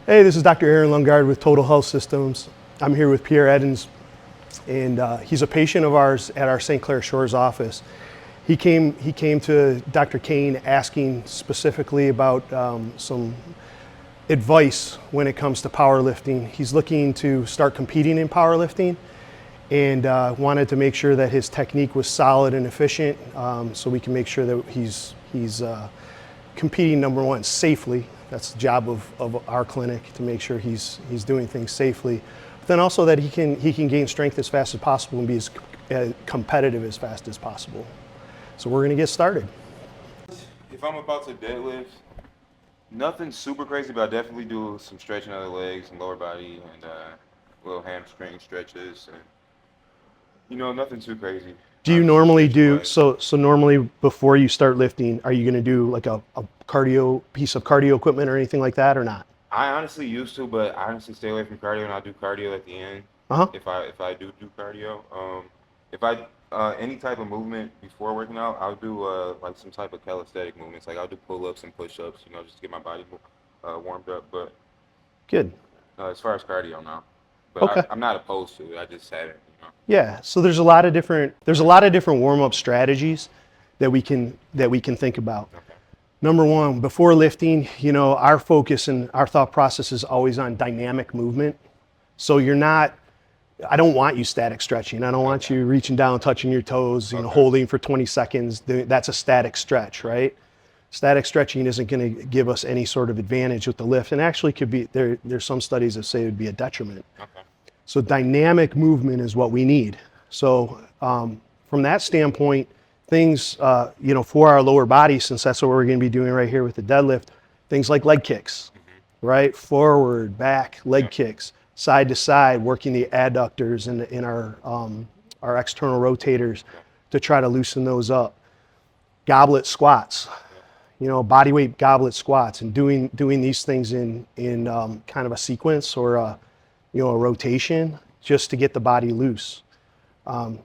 Hey, this is Dr. Aaron Lundgaard with Total Health Systems. I'm here with Pierre Edens, and he's a patient of ours at our St. Clair Shores office. He came to Dr. Kane asking specifically about some advice when it comes to powerlifting. He's looking to start competing in powerlifting and wanted to make sure that his technique was solid and efficient, so we can make sure that he's competing, number one, safely. That's the job of our clinic, to make sure he's doing things safely. But then also that he can gain strength as fast as possible and be as competitive as fast as possible. So we're gonna get started. If I'm about to deadlift, nothing super crazy, but I definitely do some stretching of the legs and lower body and little hamstring stretches, and nothing too crazy. Do you normally do, so normally before you start lifting, are you gonna do like a piece of cardio equipment or anything like that, or not? I honestly used to, but I honestly stay away from cardio, and I'll do cardio at the end. If I do cardio. If I any type of movement before working out, I'll do like some type of calisthenic movements. Like I'll do pull-ups and push-ups, just to get my body warmed up. But good. As far as cardio, no. But okay. I'm not opposed to it. I just haven't. Yeah. So there's a lot of different warm-up strategies that we can think about. Okay. Number one, before lifting, our focus and our thought process is always on dynamic movement. So I don't want you static stretching. I don't want you reaching down, touching your toes, holding for 20 seconds. That's a static stretch, right? Static stretching isn't going to give us any sort of advantage with the lift, and actually could be, there's some studies that say it would be a detriment. Okay. So dynamic movement is what we need. So from that standpoint, things, for our lower body, since that's what we're going to be doing right here with the deadlift, things like leg kicks, right? Forward, back, leg kicks, side to side, working the adductors in our external rotators to try to loosen those up. Goblet squats, body weight goblet squats, and doing these things in kind of a sequence or a rotation, just to get the body loose.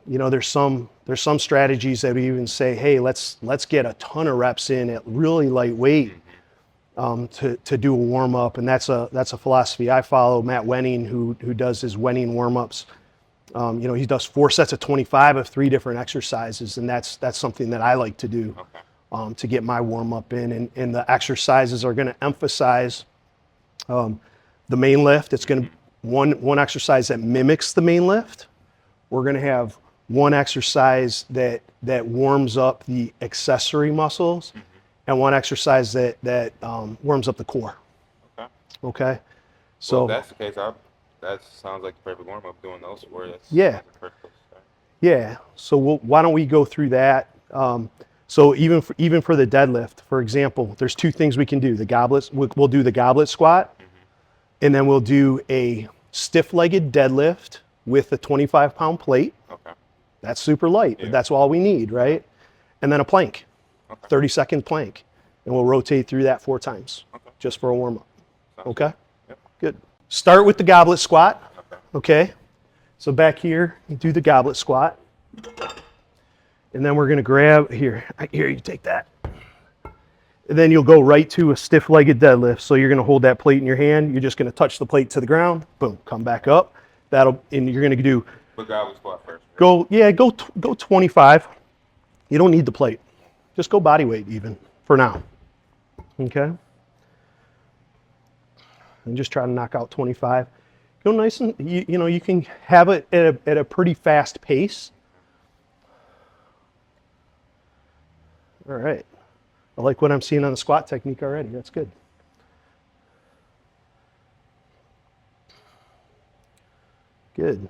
There's some strategies that we even say, hey, let's get a ton of reps in at really light weight to do a warm up, and that's a philosophy I follow. Matt Wenning, who does his Wenning warm ups, he does 4 sets of 25 of 3 different exercises, and that's something that I like to do to get my warm up in. And the exercises are going to emphasize the main lift. It's going to one exercise that mimics the main lift. We're going to have one exercise that warms up the accessory muscles, and one exercise that warms up the core. Okay. So if that's the case, that sounds like the perfect warm up, doing those 4. Yeah. Yeah. So why don't we go through that? So even for the deadlift, for example, there's 2 things we can do. The goblets, we'll do the goblet squat, and then we'll do a stiff-legged deadlift with a 25-pound plate. Okay. That's super light, but that's all we need, right? And then a plank, 30-second plank, and we'll rotate through that 4 times, just for a warm-up. Okay? Yep. Good. Start with the goblet squat. Okay. So back here, you do the goblet squat, and then we're going to grab here. You take that. And then you'll go right to a stiff-legged deadlift. So you're going to hold that plate in your hand. You're just going to touch the plate to the ground. Boom. Come back up. And you're going to do. But goblet squat first. Right? Go 25. You don't need the plate. Just go body weight even for now. Okay. And just try to knock out 25. Go nice and you can have it at a pretty fast pace. All right. I like what I'm seeing on the squat technique already. That's good. Good.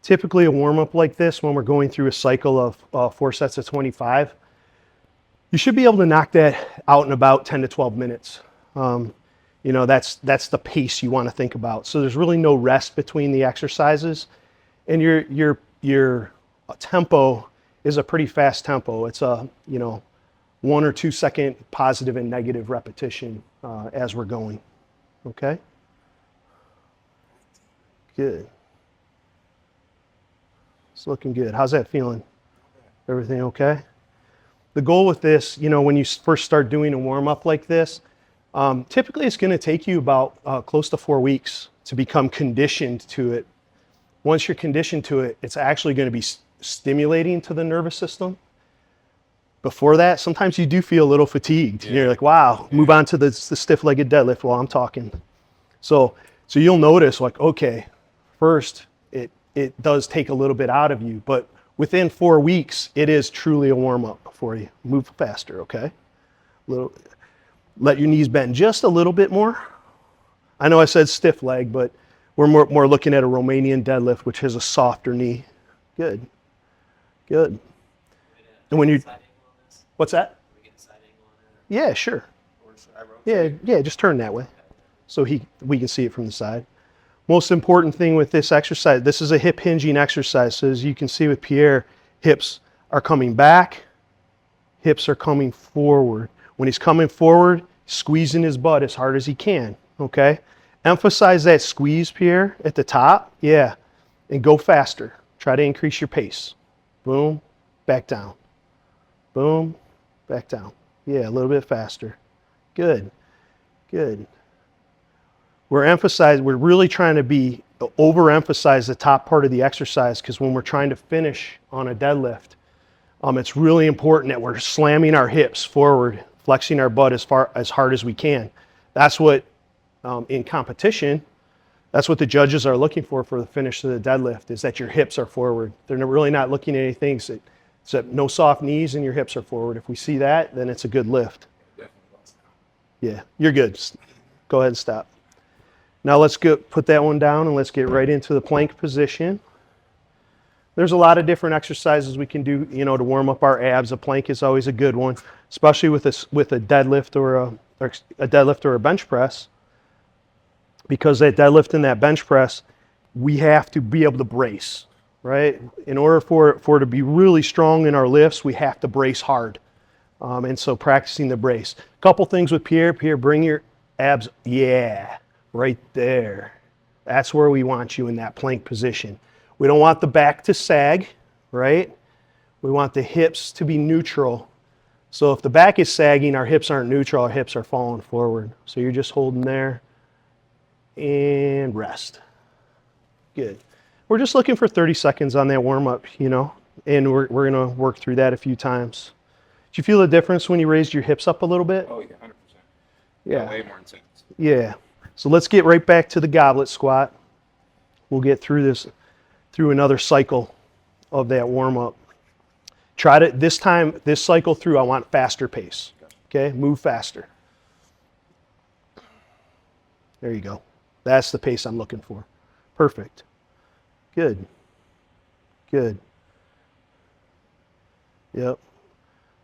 Typically a warm-up like this, when we're going through a cycle of 4 sets of 25, you should be able to knock that out in about 10 to 12 minutes. That's the pace you want to think about. So there's really no rest between the exercises, and your tempo is a pretty fast tempo. It's a 1 or 2 second positive and negative repetition as we're going. Okay. Good. It's looking good. How's that feeling? Everything okay? The goal with this, when you first start doing a warm-up like this, Typically, it's going to take you about close to 4 weeks to become conditioned to it. Once you're conditioned to it, it's actually going to be stimulating to the nervous system. Before that, sometimes you do feel a little fatigued. Yeah. You're like, wow, move on to the stiff-legged deadlift while I'm talking. So you'll notice, like, okay, first, it does take a little bit out of you, but within 4 weeks, it is truly a warm-up for you. Move faster, okay? Let your knees bend just a little bit more. I know I said stiff leg, but we're more looking at a Romanian deadlift, which has a softer knee. Good. And when you, what's that? Yeah, sure. Yeah, just turn that way so we can see it from the side. Most important thing with this exercise, this is a hip hinging exercise. So as you can see with Pierre, hips are coming back, hips are coming forward. When he's coming forward, squeezing his butt as hard as he can, okay? Emphasize that squeeze, Pierre, at the top, yeah, and go faster. Try to increase your pace. Boom, back down. Boom, back down. Yeah, a little bit faster. Good. We're really trying to overemphasize the top part of the exercise, because when we're trying to finish on a deadlift, it's really important that we're slamming our hips forward, flexing our butt as hard as we can. That's what, in competition, that's what the judges are looking for the finish of the deadlift, is that your hips are forward. They're really not looking at anything except no soft knees and your hips are forward. If we see that, then it's a good lift. Yeah, you're good. Go ahead and stop. Now let's put that one down and let's get right into the plank position. There's a lot of different exercises we can do, to warm up our abs. A plank is always a good one, especially with a deadlift or a bench press, because that deadlift and that bench press, we have to be able to brace, right? In order for it to be really strong in our lifts, we have to brace hard. And so practicing the brace. A couple things with Pierre. Pierre, bring your abs, yeah, right there. That's where we want you in that plank position. We don't want the back to sag, right? We want the hips to be neutral. So if the back is sagging, our hips aren't neutral, our hips are falling forward. So you're just holding there and rest. Good. We're just looking for 30 seconds on that warm-up, and we're going to work through that a few times. Did you feel the difference when you raised your hips up a little bit? Oh, yeah, 100%. Yeah. Way more intense. Yeah. So let's get right back to the goblet squat. We'll get through another cycle of that warm-up. Try to, this cycle through, I want faster pace. Okay, move faster. There you go. That's the pace I'm looking for. Perfect. Good. Yep.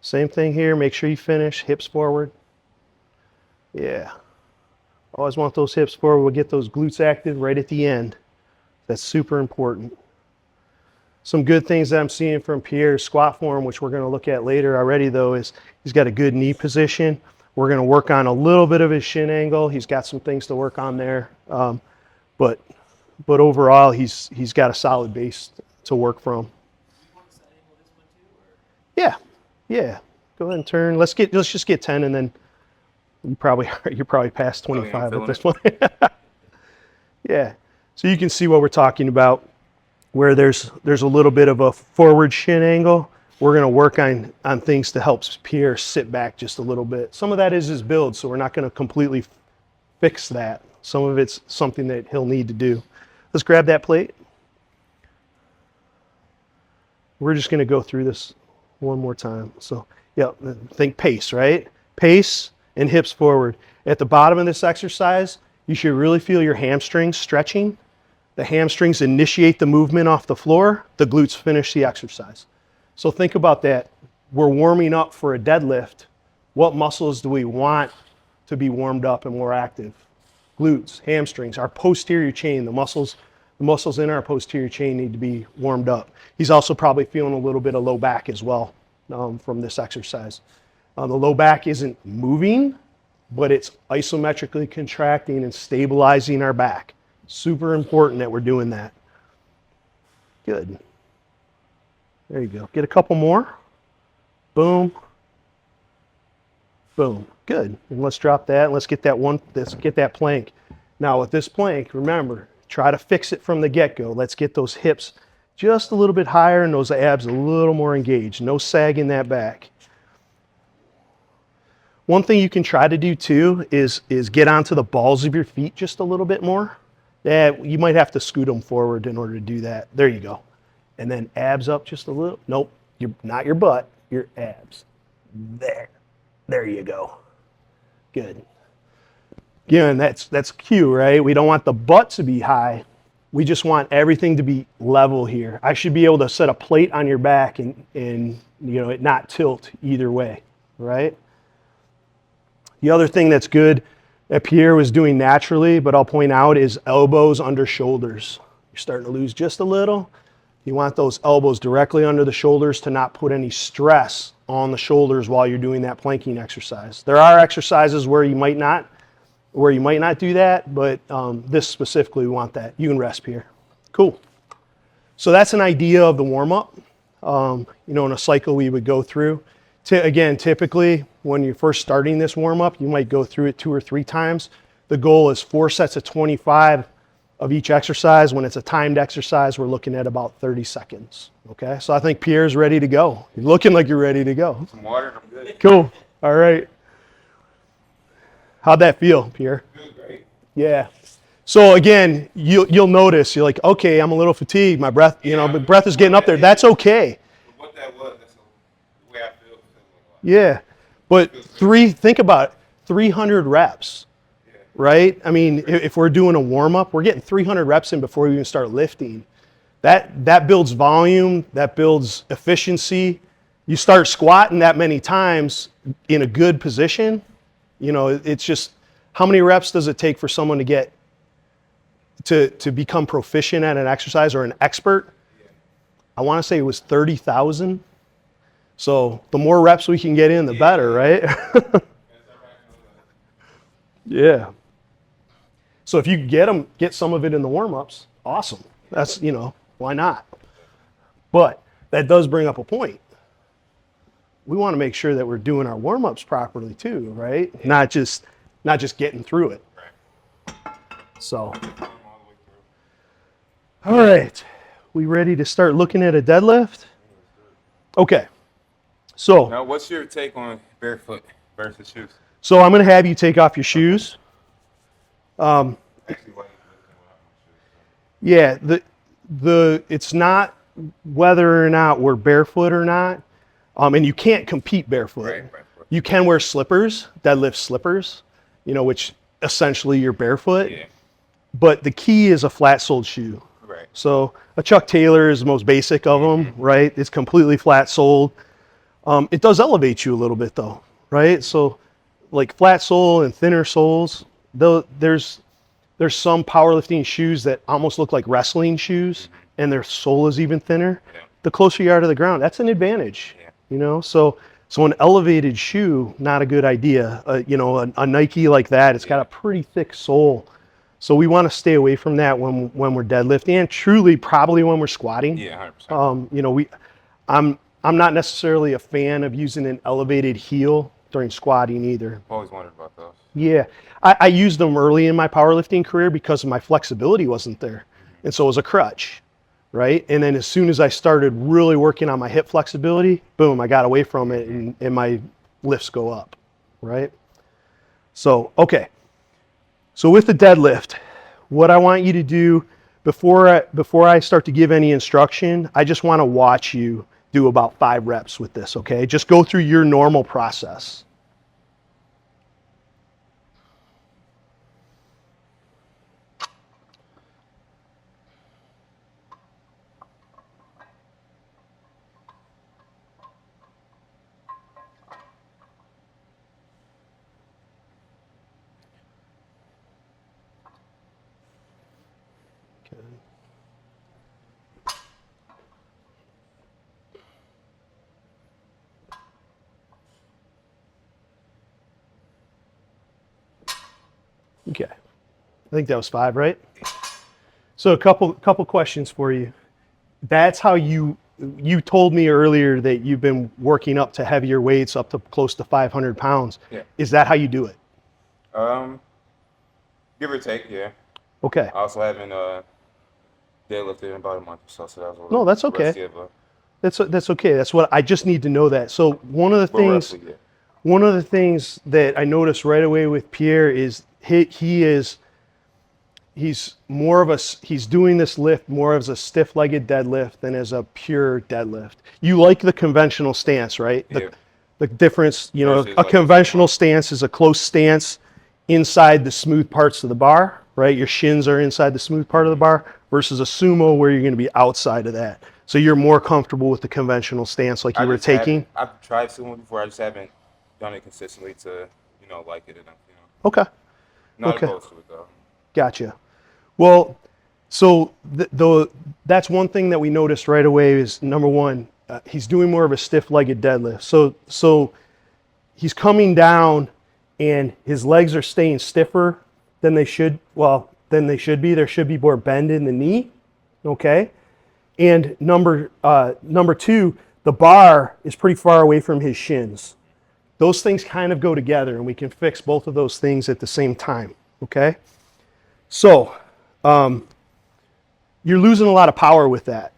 Same thing here. Make sure you finish. Hips forward. Yeah. Always want those hips forward. We'll get those glutes active right at the end. That's super important. Some good things that I'm seeing from Pierre's squat form, which we're going to look at later already, though, is he's got a good knee position. We're going to work on a little bit of his shin angle. He's got some things to work on there. But overall, he's got a solid base to work from. Yeah. Go ahead and turn. Let's just get 10, and then you're probably past 25 at this point. Yeah. So you can see what we're talking about, where there's a little bit of a forward shin angle. We're going to work on things to help Pierre sit back just a little bit. Some of that is his build, so we're not going to completely fix that. Some of it's something that he'll need to do. Let's grab that plate. We're just going to go through this one more time. So, yeah, think pace, right? Pace and hips forward. At the bottom of this exercise, you should really feel your hamstrings stretching. The hamstrings initiate the movement off the floor. The glutes finish the exercise. So think about that. We're warming up for a deadlift. What muscles do we want to be warmed up and more active? Glutes, hamstrings, our posterior chain, the muscles in our posterior chain need to be warmed up. He's also probably feeling a little bit of low back as well from this exercise. The low back isn't moving, but it's isometrically contracting and stabilizing our back. Super important that we're doing that. Good. There you go. Get a couple more. Boom. Boom. Good. Good. And let's drop that and let's get that plank. Now with this plank, remember, try to fix it from the get-go. Let's get those hips just a little bit higher and those abs a little more engaged. No sag in that back. One thing you can try to do too is get onto the balls of your feet just a little bit more. Yeah, you might have to scoot them forward in order to do that. There you go. And then abs up just a little. Nope, not your butt, your abs. There you go. Good. Again, that's cue, right? We don't want the butt to be high. We just want everything to be level here. I should be able to set a plate on your back and it not tilt either way, right? The other thing that's good that Pierre was doing naturally, but I'll point out, is elbows under shoulders. You're starting to lose just a little. You want those elbows directly under the shoulders to not put any stress on the shoulders while you're doing that planking exercise. There are exercises where you might not do that, but this specifically, we want that. You can rest, Pierre. Cool. So that's an idea of the warm-up. In a cycle we would go through. Again, typically, when you're first starting this warm-up, you might go through it 2 or 3 times. The goal is 4 sets of 25 of each exercise. When it's a timed exercise, we're looking at about 30 seconds. Okay, so I think Pierre's ready to go. You're looking like you're ready to go. Some water and I'm good. Cool. All right. How'd that feel, Pierre? Good, great. Yeah. So again, you'll notice, you're like, okay, I'm a little fatigued. My breath, but breath is getting up there. That's okay. What that was, that's the way I feel. Yeah. But think about it, 300 reps, right? I mean, if we're doing a warm-up, we're getting 300 reps in before we even start lifting. That builds volume, that builds efficiency. You start squatting that many times in a good position, it's just, how many reps does it take for someone to get to become proficient at an exercise or an expert? I want to say it was 30,000. So the more reps we can get in, the better, right? Yeah. So if you get some of it in the warm-ups, awesome. That's, why not? But that does bring up a point. We want to make sure that we're doing our warm-ups properly too, right? Not just getting through it. So, all right. We ready to start looking at a deadlift? Okay. So now, what's your take on barefoot versus shoes? So I'm going to have you take off your shoes. Yeah, it's not whether or not we're barefoot or not, and you can't compete barefoot. Right. You can wear slippers, deadlift slippers, which essentially you're barefoot. Yeah. But the key is a flat-soled shoe. Right. So a Chuck Taylor is the most basic of them, right? It's completely flat-soled. It does elevate you a little bit though, right? So like flat sole and thinner soles, there's some powerlifting shoes that almost look like wrestling shoes and their sole is even thinner. Yeah. The closer you are to the ground, that's an advantage, So an elevated shoe, not a good idea. A Nike like that, it's got a pretty thick sole. So we want to stay away from that when we're deadlifting, and truly probably when we're squatting. Yeah, 100%. I'm not necessarily a fan of using an elevated heel during squatting either. I've always wondered about those. Yeah, I used them early in my powerlifting career because my flexibility wasn't there. And so it was a crutch, right? And then as soon as I started really working on my hip flexibility, boom, I got away from it and my lifts go up, right? So, okay. So with the deadlift, what I want you to do before I start to give any instruction, I just want to watch you do about 5 reps with this, okay? Just go through your normal process. Okay, I think that was 5, right? So a couple questions for you. That's how you you told me earlier that you've been working up to heavier weights, up to close to 500 pounds. Yeah. Is that how you do it? Give or take, yeah. Okay. I also haven't deadlifted in about a month or so, so that was a little No, that's okay. rusty of a, That's okay. That's what I just need to know that. So one of the things, roughly, yeah. one of the things that I noticed right away with Pierre is he's doing this lift more as a stiff-legged deadlift than as a pure deadlift. You like the conventional stance, right? Yeah. The difference, you know, Versus a like conventional stance is a close stance inside the smooth parts of the bar, right? Your shins are inside the smooth part of the bar versus a sumo where you're going to be outside of that. So you're more comfortable with the conventional stance like you were taking? I've tried sumo before. I just haven't done it consistently to, you know, like it enough. You know. Okay. Not Okay. opposed to it though. Gotcha. Well, so that's one thing that we noticed right away is number one, he's doing more of a stiff-legged deadlift. So he's coming down and his legs are staying stiffer than they should. Well, than they should be. There should be more bend in the knee. Okay. And number two, the bar is pretty far away from his shins. Those things kind of go together, and we can fix both of those things at the same time. Okay. So you're losing a lot of power with that.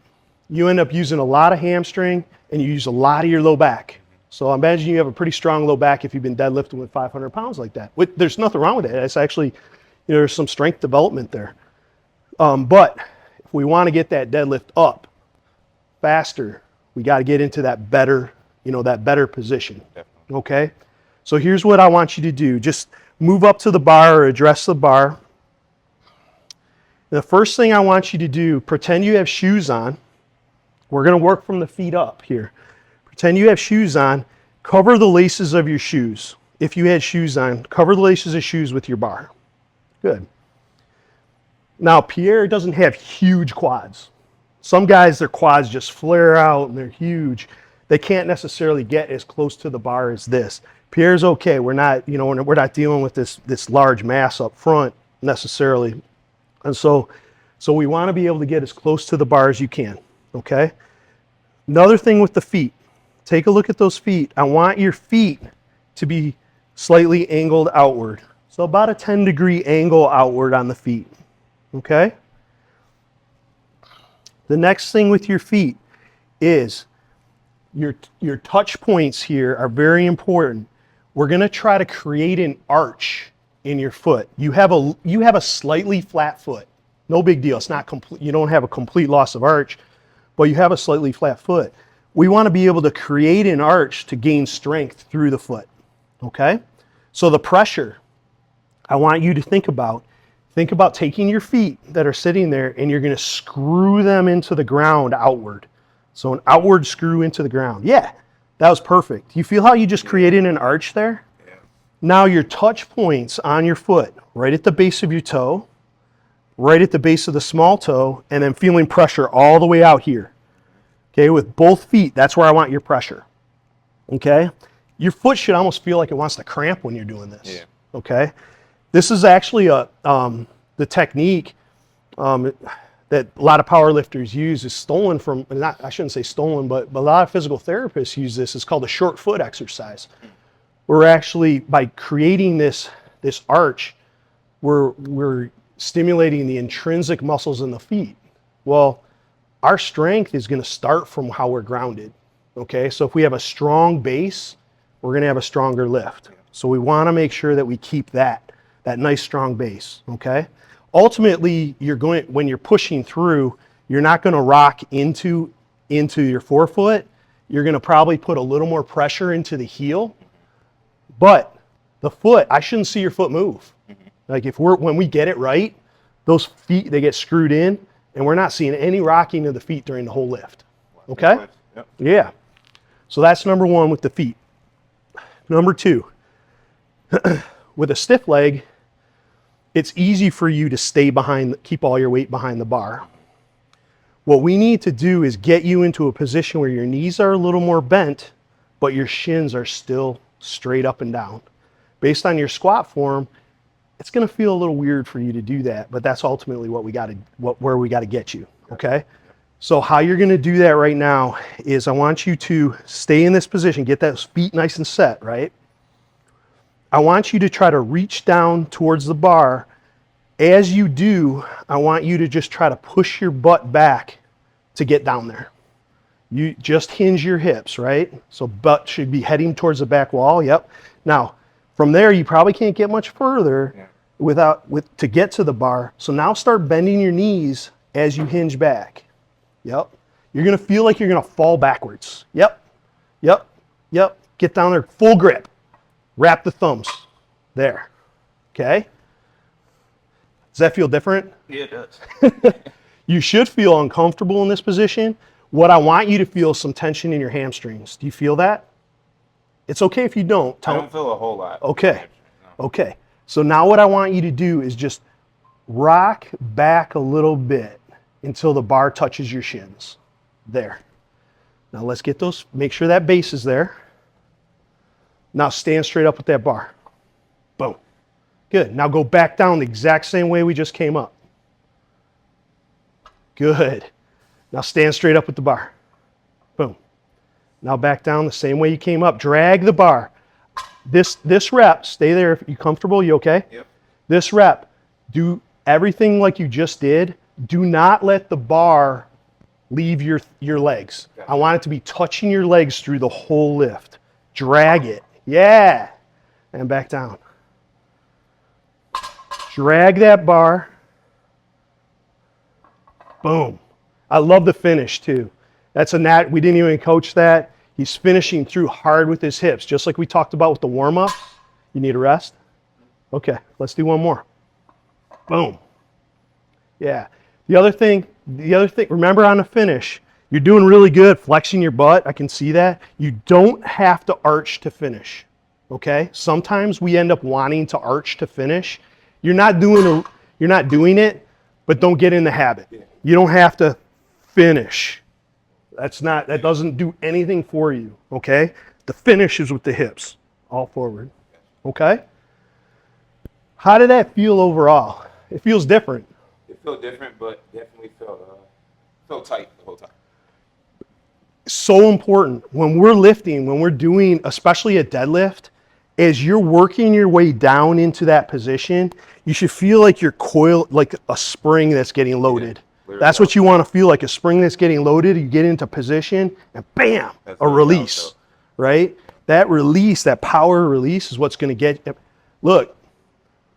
You end up using a lot of hamstring and you use a lot of your low back. So I imagine you have a pretty strong low back if you've been deadlifting with 500 pounds like that. There's nothing wrong with it. It's actually, you know, there's some strength development there. But if we want to get that deadlift up faster, we got to get into that better, you know, that better position. Definitely. Okay. So here's what I want you to do. Just move up to the bar or address the bar. The first thing I want you to do, pretend you have shoes on. We're going to work from the feet up here. Pretend you have shoes on. Cover the laces of your shoes. If you had shoes on, cover the laces of shoes with your bar. Good. Now, Pierre doesn't have huge quads. Some guys, their quads just flare out and they're huge. They can't necessarily get as close to the bar as this. Pierre's okay. We're not, you know, we're not dealing with this large mass up front necessarily. And so we want to be able to get as close to the bar as you can, okay? Another thing with the feet, take a look at those feet. I want your feet to be slightly angled outward. So about a 10-degree angle outward on the feet, okay? The next thing with your feet is your touch points here are very important. We're going to try to create an arch in your foot. You have a slightly flat foot. No big deal. It's not complete. You don't have a complete loss of arch, but you have a slightly flat foot. We want to be able to create an arch to gain strength through the foot. Okay? So the pressure I want you to think about taking your feet that are sitting there and you're going to screw them into the ground outward. So an outward screw into the ground. Yeah, that was perfect. You feel how you just created an arch there? Now your touch points on your foot, right at the base of your toe, right at the base of the small toe, and then feeling pressure all the way out here. Okay, with both feet, that's where I want your pressure. Okay? Your foot should almost feel like it wants to cramp when you're doing this. Yeah. Okay? This is actually the technique that a lot of powerlifters use is stolen from, I shouldn't say stolen, but a lot of physical therapists use this. It's called a short foot exercise. We're actually, by creating this arch, we're stimulating the intrinsic muscles in the feet. Well, our strength is going to start from how we're grounded. Okay, so if we have a strong base, we're going to have a stronger lift. So we want to make sure that we keep that nice strong base. Okay, ultimately, when you're pushing through, you're not going to rock into your forefoot. You're going to probably put a little more pressure into the heel. But the foot, I shouldn't see your foot move. Like when we get it right, those feet, they get screwed in and we're not seeing any rocking of the feet during the whole lift. Okay? Yep. Yeah. So that's number one with the feet. Number two, with a stiff leg, it's easy for you to keep all your weight behind the bar. What we need to do is get you into a position where your knees are a little more bent, but your shins are still straight up and down. Based on your squat form, it's going to feel a little weird for you to do that, but that's ultimately where we got to get you. Okay? So how you're gonna do that right now is I want you to stay in this position, get those feet nice and set, right? I want you to try to reach down towards the bar. As you do, I want you to just try to push your butt back to get down there. You just hinge your hips, right? So butt should be heading towards the back wall, yep. Now, from there, you probably can't get much further to get to the bar. So now start bending your knees as you hinge back. Yep. You're gonna feel like you're gonna fall backwards. Yep, yep, yep. Get down there, full grip. Wrap the thumbs. There, okay? Does that feel different? Yeah, it does. You should feel uncomfortable in this position. What I want you to feel is some tension in your hamstrings. Do you feel that? It's okay if you don't. I don't feel a whole lot. Okay, No. okay. So now what I want you to do is just rock back a little bit until the bar touches your shins. There. Now let's get those, make sure that base is there. Now stand straight up with that bar. Boom. Good. Now go back down the exact same way we just came up. Good. Now stand straight up with the bar. Boom. Now back down the same way you came up. Drag the bar. This rep, stay there if you're comfortable. You okay? Yep. This rep, do everything like you just did. Do not let the bar leave your legs. Gotcha. I want it to be touching your legs through the whole lift. Drag it. Yeah. And back down. Drag that bar. Boom. I love the finish too. That's a we didn't even coach that. He's finishing through hard with his hips, just like we talked about with the warm-up. You need a rest? Okay, let's do one more. Boom. Yeah. The other thing, remember on the finish, you're doing really good flexing your butt. I can see that. You don't have to arch to finish, okay? Sometimes we end up wanting to arch to finish. You're not doing it, but don't get in the habit. You don't have to finish. That doesn't do anything for you, okay? The finish is with the hips, all forward, okay? How did that feel overall? It feels different. It felt different, but definitely felt tight the whole time. So important when we're lifting, when we're doing, especially a deadlift, as you're working your way down into that position, you should feel like you're coiled, like a spring that's getting loaded. Yeah, that's what you want to feel like, a spring that's getting loaded. You get into position and bam, a release, right? That release, that power release is what's going to get, look,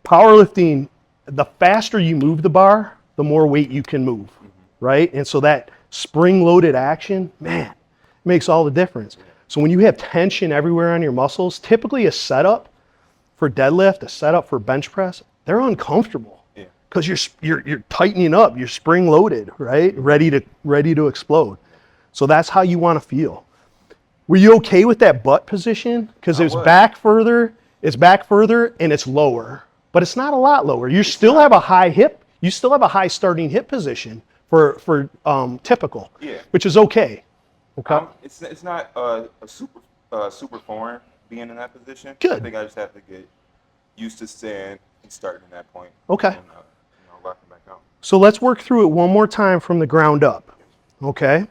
powerlifting, the faster you move the bar, the more weight you can move, right? And so that spring-loaded action, man, makes all the difference. So when you have tension everywhere on your muscles, typically a setup for deadlift, a setup for bench press, they're uncomfortable because you're tightening up, you're spring-loaded, right? Ready to explode. So that's how you want to feel. Were you okay with that butt position? Because it's back further, and it's lower. But it's not a lot lower. You still have a high hip. You still have a high starting hip position for typical, which is okay. Okay. It's not a super foreign being in that position. Good. I think I just have to get used to staying and starting at that point. Okay. And, locking back out. So let's work through it one more time from the ground up. Okay.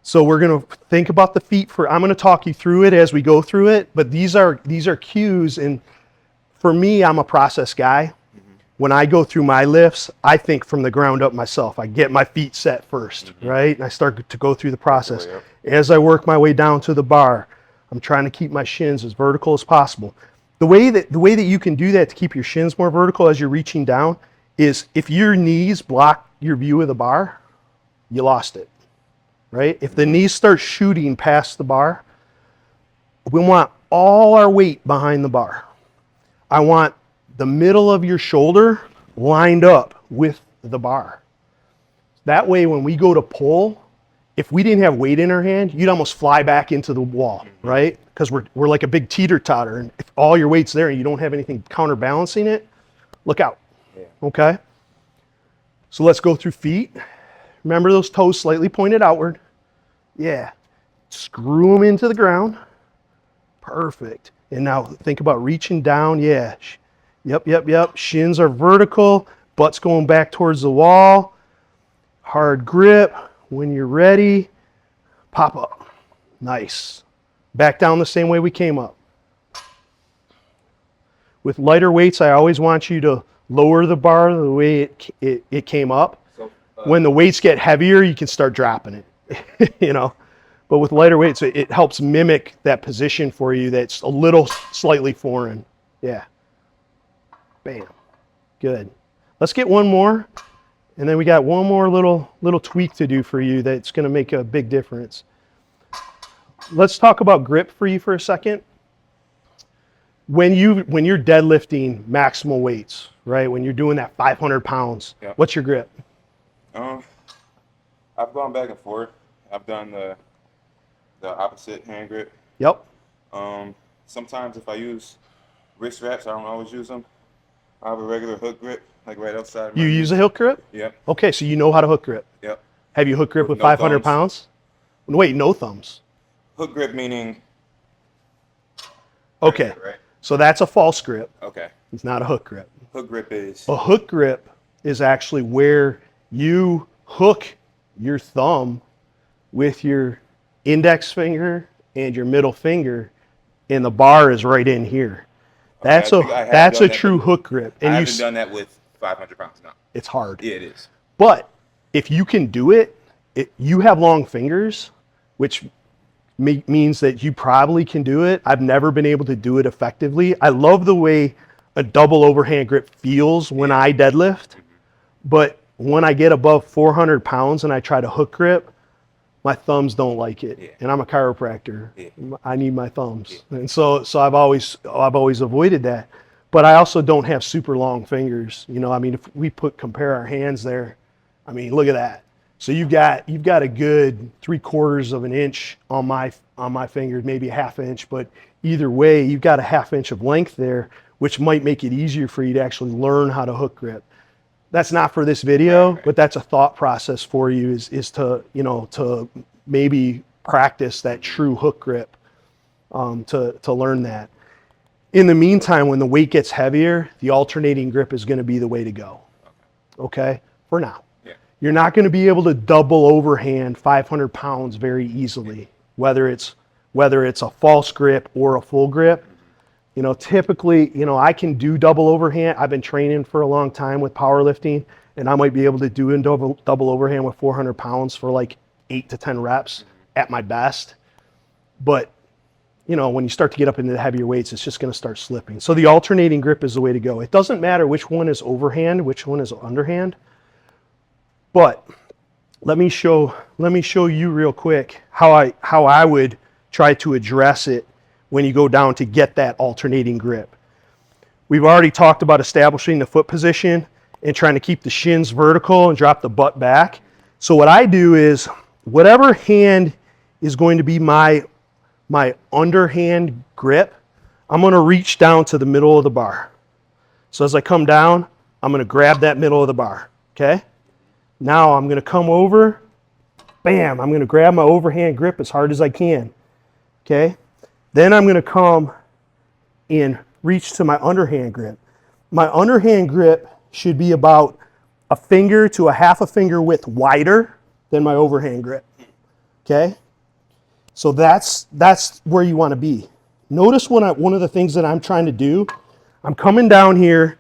So we're gonna think about the feet I'm gonna talk you through it as we go through it, but these are cues. And for me, I'm a process guy. When I go through my lifts, I think from the ground up myself. I get my feet set first, right? And I start to go through the process. As I work my way down to the bar, I'm trying to keep my shins as vertical as possible. The way that you can do that to keep your shins more vertical as you're reaching down is if your knees block your view of the bar, you lost it, right? If the knees start shooting past the bar, we want all our weight behind the bar. I want the middle of your shoulder lined up with the bar. That way, when we go to pull, if we didn't have weight in our hand, you'd almost fly back into the wall, right? Because we're like a big teeter-totter, and if all your weight's there and you don't have anything counterbalancing it, look out, okay? So let's go through feet. Remember those toes slightly pointed outward. Yeah, screw them into the ground. Perfect. And now think about reaching down. Yeah. Yep. Shins are vertical. Butt's going back towards the wall. Hard grip. When you're ready, pop up. Nice. Back down the same way we came up. With lighter weights, I always want you to lower the bar the way it came up. So, when the weights get heavier, you can start dropping it, you know. But with lighter weights, it helps mimic that position for you that's a little slightly foreign. Yeah. Bam. Good. Let's get one more. And then we got one more little tweak to do for you that's going to make a big difference. Let's talk about grip for you for a second. When you're deadlifting maximal weights, right? When you're doing that 500 pounds, yep. What's your grip? I've gone back and forth. I've done the opposite hand grip. Yep. Sometimes if I use wrist wraps, I don't always use them. I have a regular hook grip, like right outside. You use a hook grip? Yep. Okay, so you know how to hook grip. Yep. Have you hook grip with no 500 thumbs. pounds? Wait, no thumbs. Hook grip meaning. Okay. Right? So that's a false grip. Okay. It's not a hook grip. Hook grip is. A hook grip is actually where you hook your thumb with your index finger and your middle finger, and the bar is right in here. That's a true hook grip. And I haven't done that with 500 pounds now. It's hard. Yeah, it is. But if you can do it, you have long fingers, which means that you probably can do it. I've never been able to do it effectively. I love the way a double overhand grip feels when I deadlift, but when I get above 400 pounds and I try to hook grip, my thumbs don't like it. Yeah. And I'm a chiropractor. Yeah. I need my thumbs. Yeah. And so I've always avoided that. But I also don't have super long fingers. You know, I mean, if we compare our hands there, I mean, look at that. So you've got a good 3/4 of an inch on my fingers, maybe a half inch, but either way, you've got a half inch of length there, which might make it easier for you to actually learn how to hook grip. That's not for this video, right. But that's a thought process for you is to, you know, to maybe practice that true hook grip, to learn that. In the meantime, when the weight gets heavier, the alternating grip is going to be the way to go. Okay? For now. Yeah. You're not going to be able to double overhand 500 pounds very easily, whether it's a false grip or a full grip. You know, typically, you know, I can do double overhand. I've been training for a long time with powerlifting, and I might be able to do a double overhand with 400 pounds for like 8 to 10 reps at my best. But, you know, when you start to get up into the heavier weights, it's just going to start slipping. So the alternating grip is the way to go. It doesn't matter which one is overhand, which one is underhand. But let me show you real quick how I would try to address it when you go down to get that alternating grip. We've already talked about establishing the foot position and trying to keep the shins vertical and drop the butt back. So what I do is whatever hand is going to be my underhand grip, I'm going to reach down to the middle of the bar. So as I come down, I'm going to grab that middle of the bar, okay? Now I'm going to come over, bam, I'm going to grab my overhand grip as hard as I can, okay? Then I'm going to come and reach to my underhand grip. My underhand grip should be about a finger to a half a finger width wider than my overhand grip, okay? So that's where you want to be. Notice one of the things that I'm trying to do, I'm coming down here,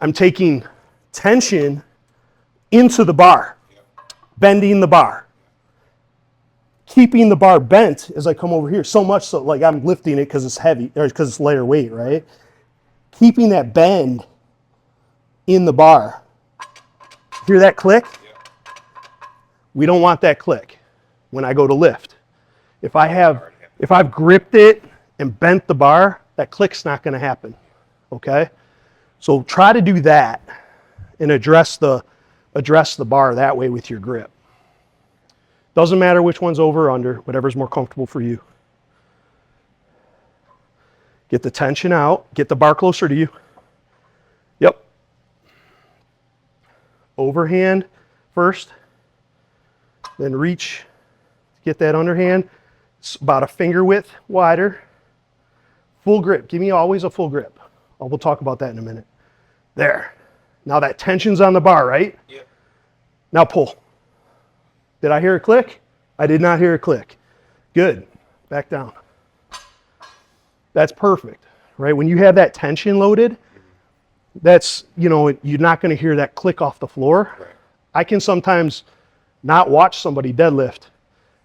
I'm taking tension into the bar, bending the bar, keeping the bar bent as I come over here, so much so like I'm lifting it because it's heavy or because it's lighter weight, right? Keeping that bend in the bar. Hear that click? We don't want that click when I go to lift. If I've gripped it and bent the bar, that click's not going to happen. Okay? So try to do that and address the bar that way with your grip. Doesn't matter which one's over or under, whatever's more comfortable for you. Get the tension out, get the bar closer to you. Yep. Overhand first, then reach, get that underhand. It's about a finger width wider. Full grip, give me always a full grip. We'll talk about that in a minute. There. Now that tension's on the bar, right? Yep. Now pull. Did I hear a click? I did not hear a click. Good. Back down. That's perfect, right? When you have that tension loaded, that's, you know, you're not going to hear that click off the floor. Right. I can sometimes not watch somebody deadlift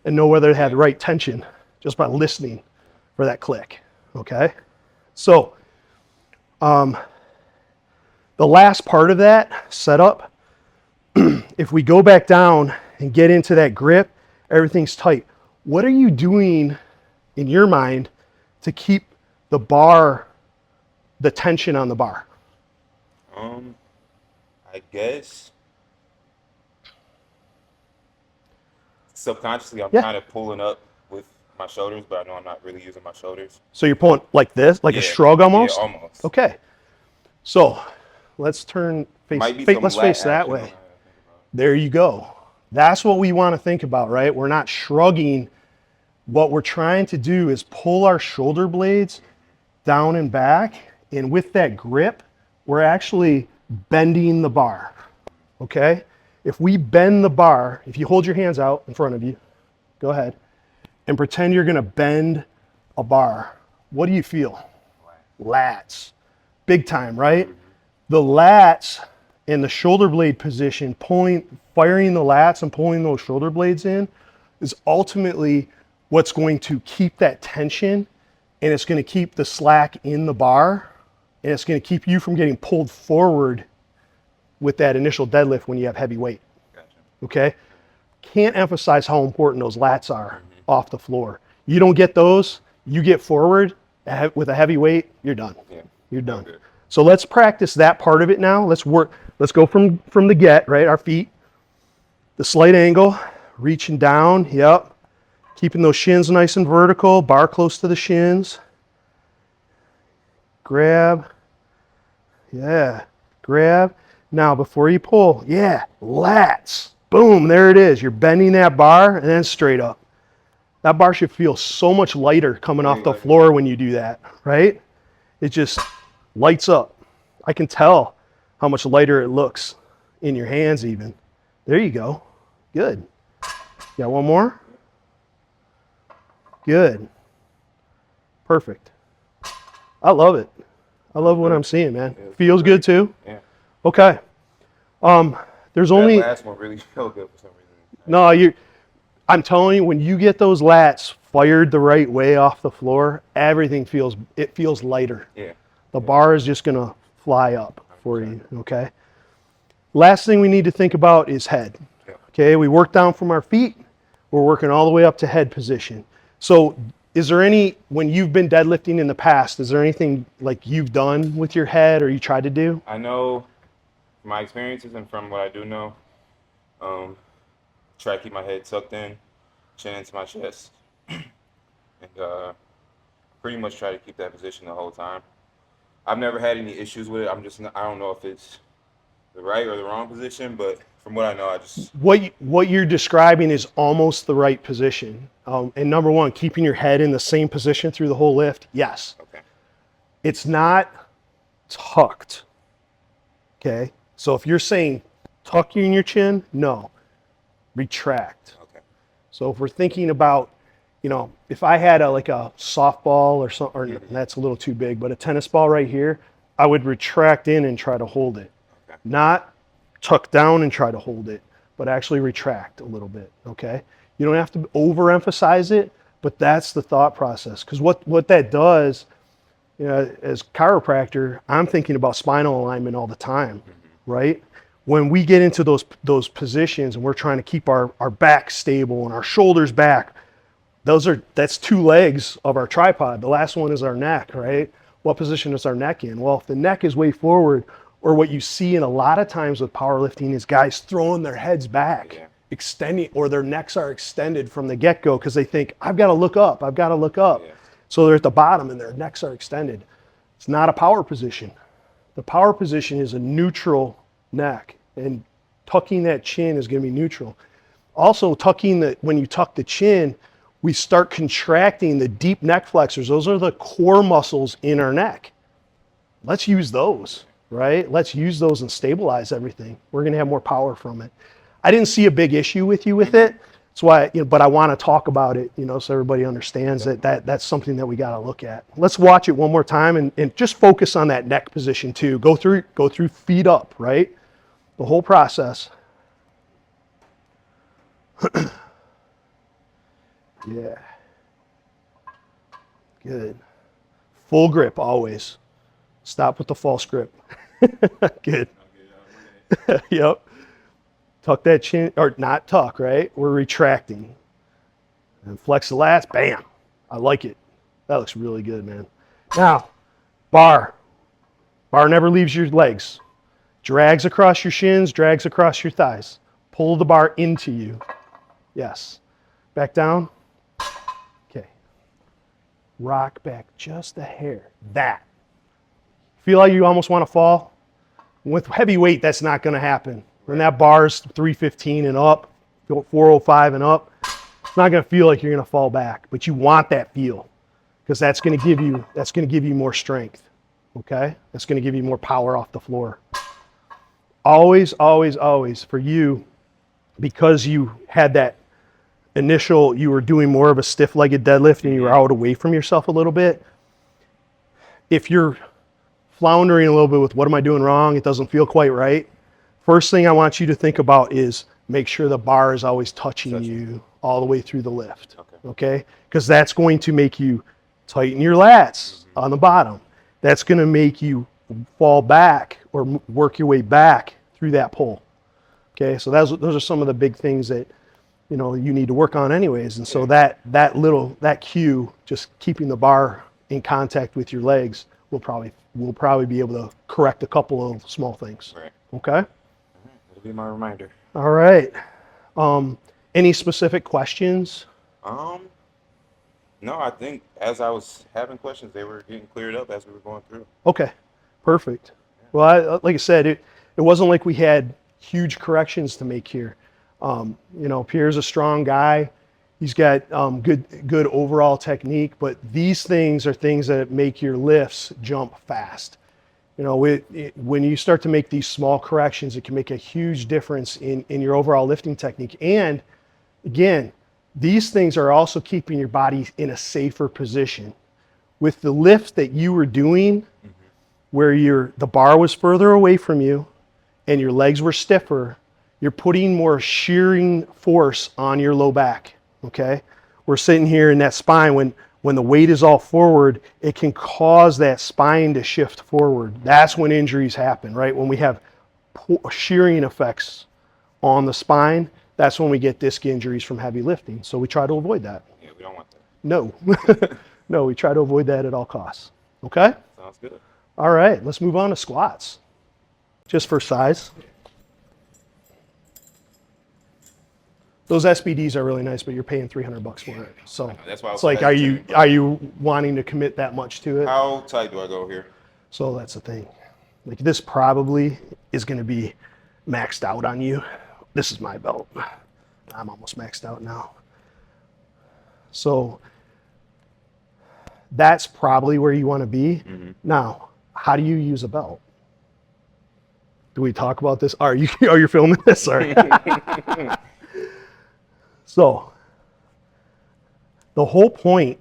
and know whether they had the right tension just by listening for that click, okay? So the last part of that setup, if we go back down and get into that grip, everything's tight. What are you doing in your mind to keep the bar, the tension on the bar? I guess subconsciously I'm kind of pulling up with my shoulders, but I know I'm not really using my shoulders. So you're pulling like this, like a shrug almost? Yeah, almost. Okay. So let's turn, let's face that way. There you go. That's what we want to think about, right? We're not shrugging. What we're trying to do is pull our shoulder blades down and back. And with that grip, we're actually bending the bar, okay? If we bend the bar, if you hold your hands out in front of you, go ahead, and pretend you're gonna bend a bar, what do you feel? Lats. Big time, right? The lats and the shoulder blade position, firing the lats and pulling those shoulder blades in is ultimately what's going to keep that tension, and it's going to keep the slack in the bar, and it's going to keep you from getting pulled forward with that initial deadlift when you have heavy weight. Gotcha. Okay? Can't emphasize how important those lats are off the floor. You don't get those, you get forward with a heavy weight, you're done. Yeah. You're done. Okay. So let's practice that part of it now. Let's go from the get, right? Our feet, the slight angle, reaching down, yep. Keeping those shins nice and vertical, bar close to the shins. Grab, yeah, grab. Now before you pull, yeah, lats, boom, there it is. You're bending that bar and then straight up. That bar should feel so much lighter coming off the floor when you do that, right? It just lights up. I can tell how much lighter it looks in your hands even. There you go. Good. Got one more? Good. Perfect. I love it. I love what I'm seeing, man. Feels good too? Yeah. Okay. There's only... That last one really felt good for some reason. No, I'm telling you, when you get those lats fired the right way off the floor, everything feels lighter. Yeah. The bar is just gonna fly up for you, okay? Last thing we need to think about is head. Yeah. Okay, we work down from our feet, we're working all the way up to head position. So is there when you've been deadlifting in the past, is there anything like you've done with your head or you tried to do? I know from my experiences and from what I do know, try to keep my head tucked in, chin into my chest, and pretty much try to keep that position the whole time. I've never had any issues with it. I don't know if it's the right or the wrong position, but from what I know, I just... What you're describing is almost the right position. And number one, keeping your head in the same position through the whole lift, yes. Okay. It's not tucked, okay? So if you're saying tuck in your chin, no. Retract. Okay. So if we're thinking about, if I had like a softball or something, or that's a little too big, but a tennis ball right here, I would retract in and try to hold it. Okay. Not tuck down and try to hold it, but actually retract a little bit, okay? You don't have to overemphasize it, but that's the thought process. Because what that does, as chiropractor, I'm thinking about spinal alignment all the time, right? When we get into those positions and we're trying to keep our back stable and our shoulders back, that's two legs of our tripod. The last one is our neck, right? What position is our neck in? Well, if the neck is way forward, or what you see in a lot of times with powerlifting is guys throwing their heads back, extending, or their necks are extended from the get-go because they think, I've got to look up. Yeah. So they're at the bottom and their necks are extended. It's not a power position. The power position is a neutral neck, and tucking that chin is going to be neutral. Also, when you tuck the chin, we start contracting the deep neck flexors. Those are the core muscles in our neck. Let's use those. Right? Let's use those and stabilize everything. We're going to have more power from it. I didn't see a big issue with you with it. That's why, but I want to talk about it, so everybody understands that's something that we got to look at. Let's watch it one more time and just focus on that neck position too. Go through feet up, right? The whole process. Yeah. Good. Full grip always. Stop with the false grip. Good. Yep. Tuck that chin, or not tuck, right? We're retracting. And flex the lats, bam. I like it. That looks really good, man. Now, bar. Bar never leaves your legs. Drags across your shins, drags across your thighs. Pull the bar into you. Yes. Back down. Okay. Rock back just a hair. That. Feel like you almost want to fall? With heavy weight, that's not going to happen. When that bar's 315 and up, 405 and up, it's not going to feel like you're going to fall back, but you want that feel because that's going to give you more strength. Okay? That's going to give you more power off the floor. Always, always, always for you, because you had that initial, you were doing more of a stiff-legged deadlift and you were out away from yourself a little bit. If you're floundering a little bit with what am I doing wrong, it doesn't feel quite right, first thing I want you to think about is make sure the bar is always touching you all the way through the lift, okay? Because that's going to make you tighten your lats on the bottom. That's going to make you fall back or work your way back through that pull, okay? So those are some of the big things that, you need to work on anyways. And so that cue, just keeping the bar in contact with your legs, we'll probably be able to correct a couple of small things, okay? It'll be my reminder. All right. Any specific questions? No, I think as I was having questions, they were getting cleared up as we were going through. Okay, perfect. Well, like I said, it wasn't like we had huge corrections to make here. Pierre's a strong guy. He's got good overall technique, but these things are things that make your lifts jump fast. When you start to make these small corrections, it can make a huge difference in your overall lifting technique. And again, these things are also keeping your body in a safer position. With the lift that you were doing, where the bar was further away from you and your legs were stiffer, you're putting more shearing force on your low back, okay? We're sitting here in that spine, when the weight is all forward, it can cause that spine to shift forward. That's when injuries happen, right? When we have shearing effects on the spine, that's when we get disc injuries from heavy lifting. So we try to avoid that. Yeah, we don't want that. No. No, we try to avoid that at all costs. Okay? Sounds good. All right, let's move on to squats. Just for size. Those SBDs are really nice, but you're paying $300 for it. So that's why it's like, are you wanting to commit that much to it? How tight do I go here? So that's the thing. Like, this probably is going to be maxed out on you. This is my belt. I'm almost maxed out now. So that's probably where you want to be. Now, how do you use a belt? Do we talk about this? Are you filming this? Sorry. So the whole point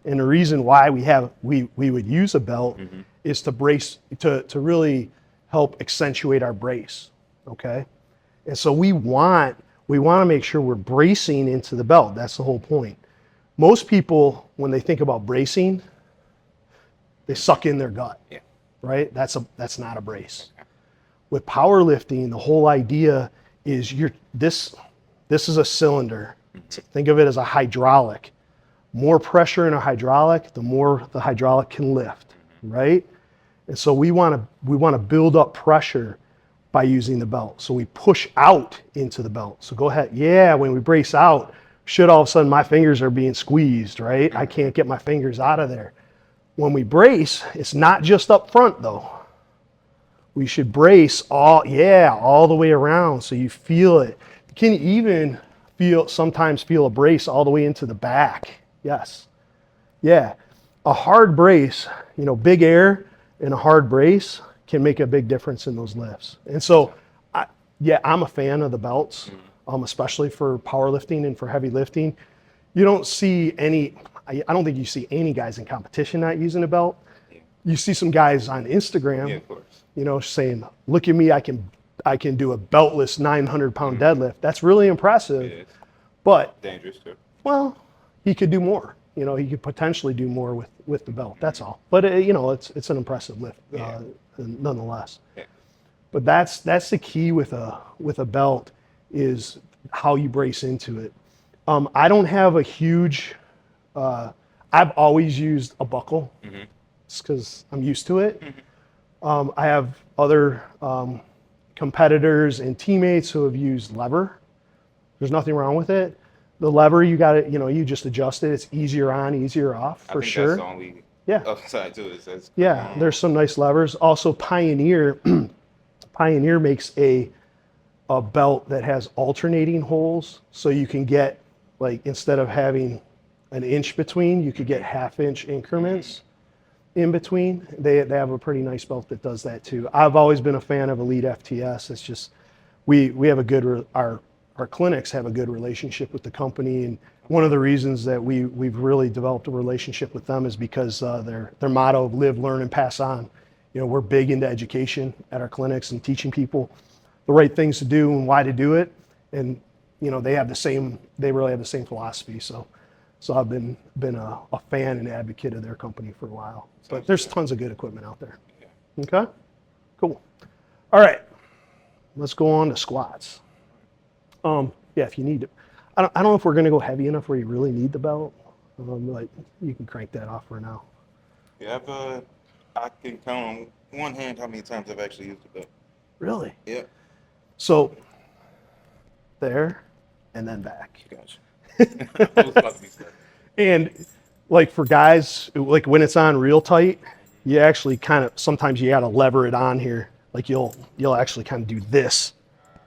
and the reason why we would use a belt is to brace, to really help accentuate our brace, okay? And so we want to make sure we're bracing into the belt. That's the whole point. Most people, when they think about bracing, they suck in their gut, right? That's not a brace. With powerlifting, the whole idea is this is a cylinder. Think of it as a hydraulic. More pressure in a hydraulic, the more the hydraulic can lift, right? And so we want to build up pressure by using the belt. So we push out into the belt. So go ahead. Yeah, when we brace out, all of a sudden my fingers are being squeezed, right? I can't get my fingers out of there. When we brace, it's not just up front though. We should brace all the way around so you feel it. You can even sometimes feel a brace all the way into the back. Yes. Yeah. A hard brace, big air and a hard brace can make a big difference in those lifts. And so, I'm a fan of the belts. especially for powerlifting and for heavy lifting. You don't see any, I don't think you see any guys in competition not using a belt. You see some guys on Instagram, of course. you know, saying, look at me, I can do a beltless 900-pound deadlift. That's really impressive, but dangerous too. Well, he could do more. You know, he could potentially do more with the belt. That's all. But you know, it's an impressive lift nonetheless. Yeah. But that's the key with a belt is how you brace into it. I don't have a huge. I've always used a buckle, just because I'm used to it. I have other competitors and teammates who have used lever. There's nothing wrong with it. The lever, you got it. You know, you just adjust it. It's easier on, easier off for sure. That's the only upside to it. There's some nice levers. Also, Pioneer makes a belt that has alternating holes, so you can get, like, instead of having an inch between, you could get half-inch increments in between. They have a pretty nice belt that does that too. I've always been a fan of Elite FTS. It's just we have a good our clinics have a good relationship with the company, and one of the reasons that we've really developed a relationship with them is because their motto of live, learn, and pass on. You know, we're big into education at our clinics and teaching people the right things to do and why to do it. And you know, they really have the same philosophy. So I've been a fan and advocate of their company for a while. But there's tons of good equipment out there. Okay, cool. All right, let's go on to squats. If you need it. I don't know if we're going to go heavy enough where you really need the belt. Like, you can crank that off for now. Yeah, I can count on one hand how many times I've actually used the belt. Really? Yeah. So there and then back. Gotcha. And like for guys, like when it's on real tight, you actually sometimes you got to lever it on here. Like you'll actually kind of do this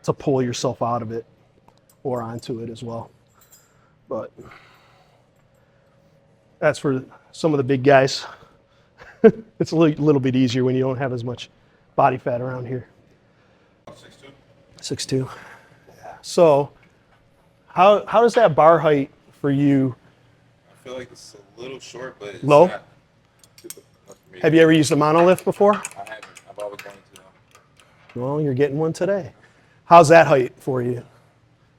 to pull yourself out of it or onto it as well. But that's for some of the big guys. It's a little bit easier when you don't have as much body fat around here. 6'2". Yeah. So how does that bar height for you? I feel like it's a little short, but it's low. Not super enough for me. Have you ever used a monolift before? I haven't. I've always wanted to. Well, you're getting one today. How's that height for you?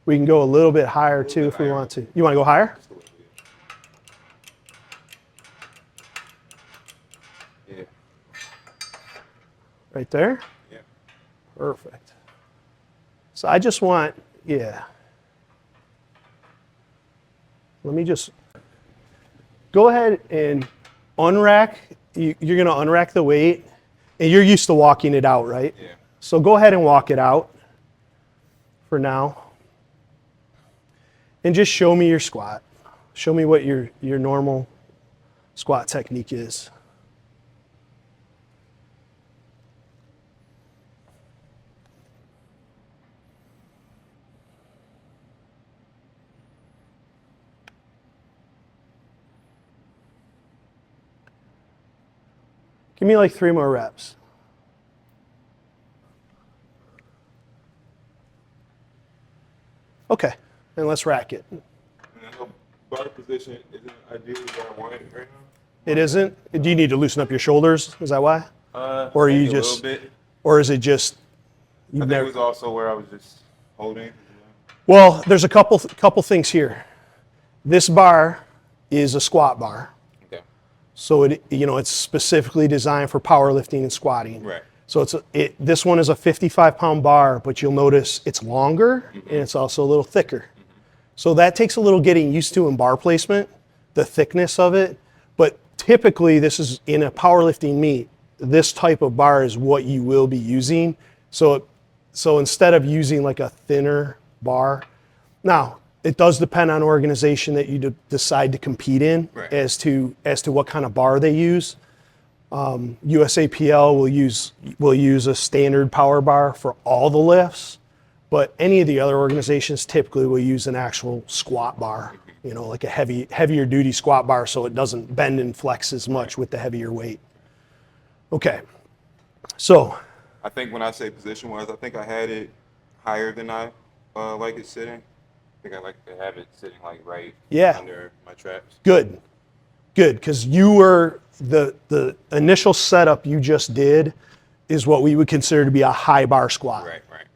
We can go a little bit higher too if we want to. You want to go higher? Yeah. Right there? Yeah. Perfect. So I just want, let me just go ahead and unrack. You're going to unrack the weight, and you're used to walking it out, right? Yeah. So go ahead and walk it out for now. And just show me your squat. Show me what your normal squat technique is. Give me like 3 more reps. Okay, and let's rack it. Bar position isn't ideally where I want it right now. It isn't? Do you need to loosen up your shoulders? Is that why? Or are you just, a little bit. Or is it just? I think it was also where I was just holding. Well, there's a couple things here. This bar is a squat bar. Okay. So it's specifically designed for powerlifting and squatting. Right. So this one is a 55-pound bar, but you'll notice it's longer and it's also a little thicker. So that takes a little getting used to in bar placement, the thickness of it. But typically, this is in a powerlifting meet. This type of bar is what you will be using. So instead of using like a thinner bar, now it does depend on organization that you decide to compete in, right, as to what kind of bar they use. USAPL will use a standard power bar for all the lifts, but any of the other organizations typically will use an actual squat bar, like a heavier duty squat bar, so it doesn't bend and flex as much with the heavier weight. Okay, so I think when I say position wise, I think I had it higher than I Like it's sitting. I think I like to have it sitting like right under my traps. Good, because you were the initial setup you just did is what we would consider to be a high bar squat.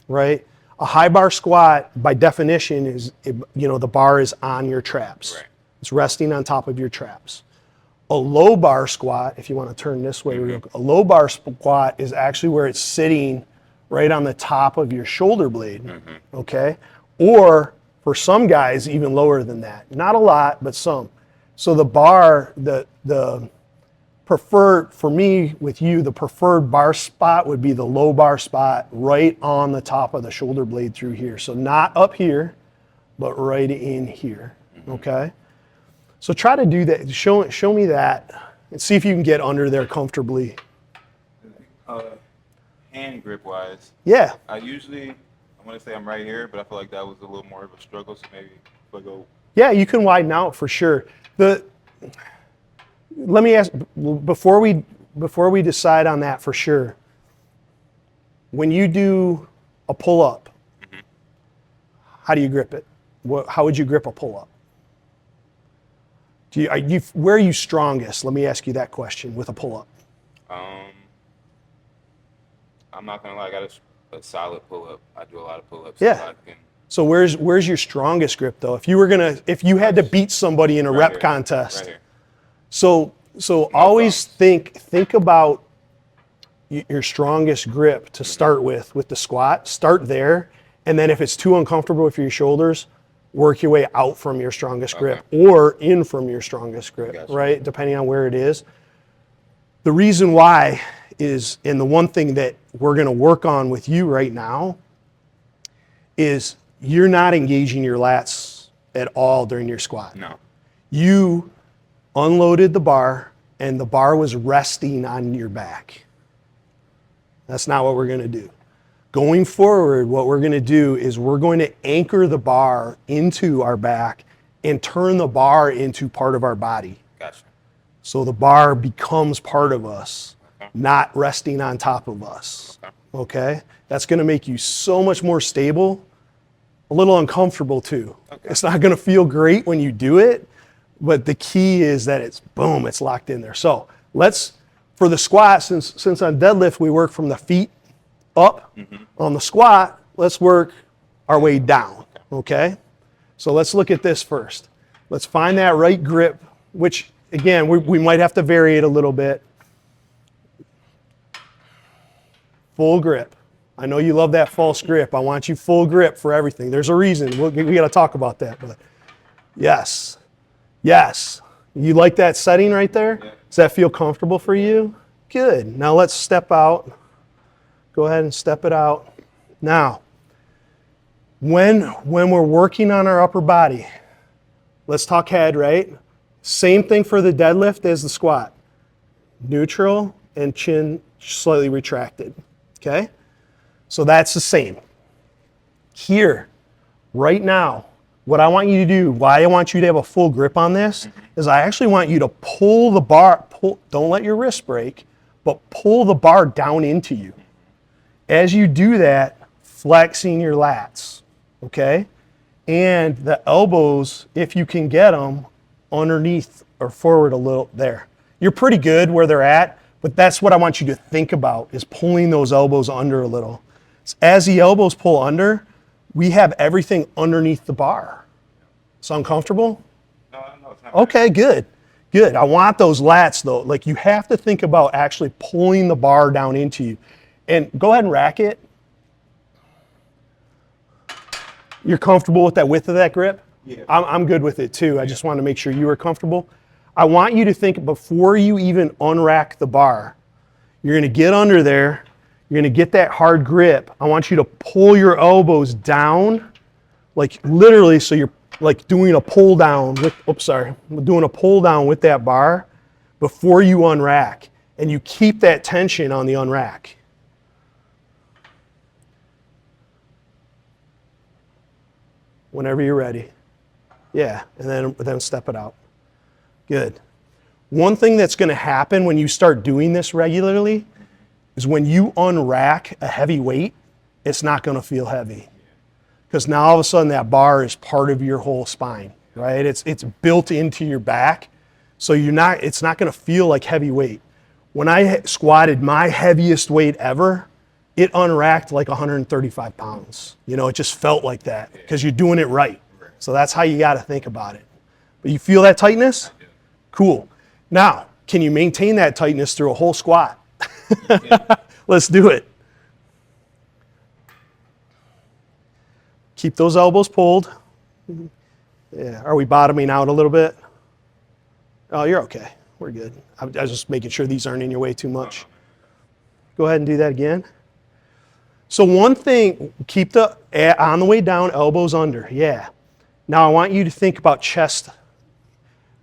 Right. A high bar squat, by definition, is the bar is on your traps. Right. It's resting on top of your traps. A low bar squat, if you want to turn this way, real quick, a low bar squat is actually where it's sitting right on the top of your shoulder blade. Okay, or for some guys even lower than that. Not a lot, but some. So the bar, the preferred, for me with you, the preferred bar spot would be the low bar spot right on the top of the shoulder blade through here. So not up here, but right in here, okay? So try to do that, show me that, and see if you can get under there comfortably. Hand grip wise. Yeah. I want to say I'm right here, but I feel like that was a little more of a struggle, so maybe if I go. Yeah, you can widen out for sure. Let me ask, before we decide on that for sure, when you do a pull-up, how do you grip it? How would you grip a pull-up? Where are you strongest? Let me ask you that question with a pull-up. I'm not gonna lie, I got a solid pull-up. I do a lot of pull-ups. Yeah. So where's your strongest grip though? If you had to beat somebody in a rep contest. Right here. So always think about your strongest grip to start with the squat. Start there, and then if it's too uncomfortable with your shoulders, work your way out from your strongest grip or in from your strongest grip, right? Depending on where it is. The reason why is, and the one thing that we're going to work on with you right now is you're not engaging your lats at all during your squat. No. You unloaded the bar and the bar was resting on your back. That's not what we're going to do. Going forward, what we're going to do is we're going to anchor the bar into our back and turn the bar into part of our body. Gotcha. So the bar becomes part of us, not resting on top of us. Okay? That's going to make you so much more stable, a little uncomfortable too. It's not going to feel great when you do it, but the key is that it's boom, it's locked in there. So for the squat, since on deadlift we work from the feet up, on the squat, let's work our way down, okay? So let's look at this first. Let's find that right grip, which again, we might have to vary it a little bit. Full grip. I know you love that false grip. I want you full grip for everything. There's a reason. We got to talk about that. But yes. You like that setting right there? Yeah. Does that feel comfortable for you? Good. Now let's step out. Go ahead and step it out. Now, when we're working on our upper body, let's talk head, right? Same thing for the deadlift as the squat. Neutral and chin slightly retracted, okay? So that's the same. Here, right now, what I want you to do, why I want you to have a full grip on this, is I actually want you to pull the bar, don't let your wrist break, but pull the bar down into you. As you do that, flexing your lats, okay? And the elbows, if you can get them, underneath or forward a little there. You're pretty good where they're at, but that's what I want you to think about, is pulling those elbows under a little. As the elbows pull under, we have everything underneath the bar. Sound comfortable? No, it's not. Okay, good. I want those lats though. Like you have to think about actually pulling the bar down into you. And go ahead and rack it. You're comfortable with that width of that grip? Yeah. I'm good with it too. I just want to make sure you are comfortable. I want you to think before you even unrack the bar, you're going to get under there. You're going to get that hard grip. I want you to pull your elbows down, like literally, so you're like doing a pull down with, doing a pull down with that bar before you unrack. And you keep that tension on the unrack. Whenever you're ready. Yeah, and then step it out. Good. One thing that's going to happen when you start doing this regularly is when you unrack a heavy weight, it's not going to feel heavy. because now all of a sudden that bar is part of your whole spine, right? It's built into your back, so it's not going to feel like heavy weight. When I squatted my heaviest weight ever, it unracked like 135 pounds. You know, it just felt like that because you're doing it right. So that's how you got to think about it. But you feel that tightness? Cool. Now, can you maintain that tightness through a whole squat? Let's do it. Keep those elbows pulled. Yeah. Are we bottoming out a little bit? Oh, you're okay. We're good. I was just making sure these aren't in your way too much. Go ahead and do that again. So one thing, keep on the way down, elbows under. Yeah. Now I want you to think about chest.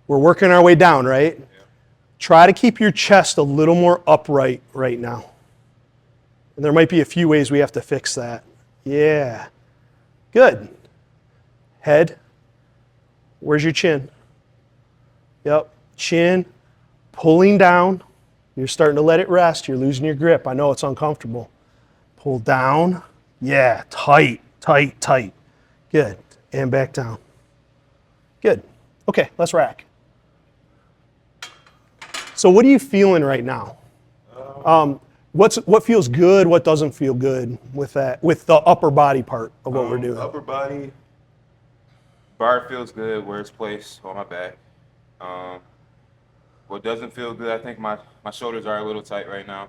We're working our way down, right? Yeah. Try to keep your chest a little more upright right now. And there might be a few ways we have to fix that. Yeah. Good. Head. Where's your chin? Yep. Chin. Pulling down. You're starting to let it rest. You're losing your grip. I know it's uncomfortable. Pull down. Yeah. Tight, tight, tight. Good. And back down. Good. Okay, let's rack. So what are you feeling right now? What feels good? What doesn't feel good with that? With the upper body part of what we're doing. Upper body. Bar feels good where it's placed on my back. What doesn't feel good, I think my shoulders are a little tight right now.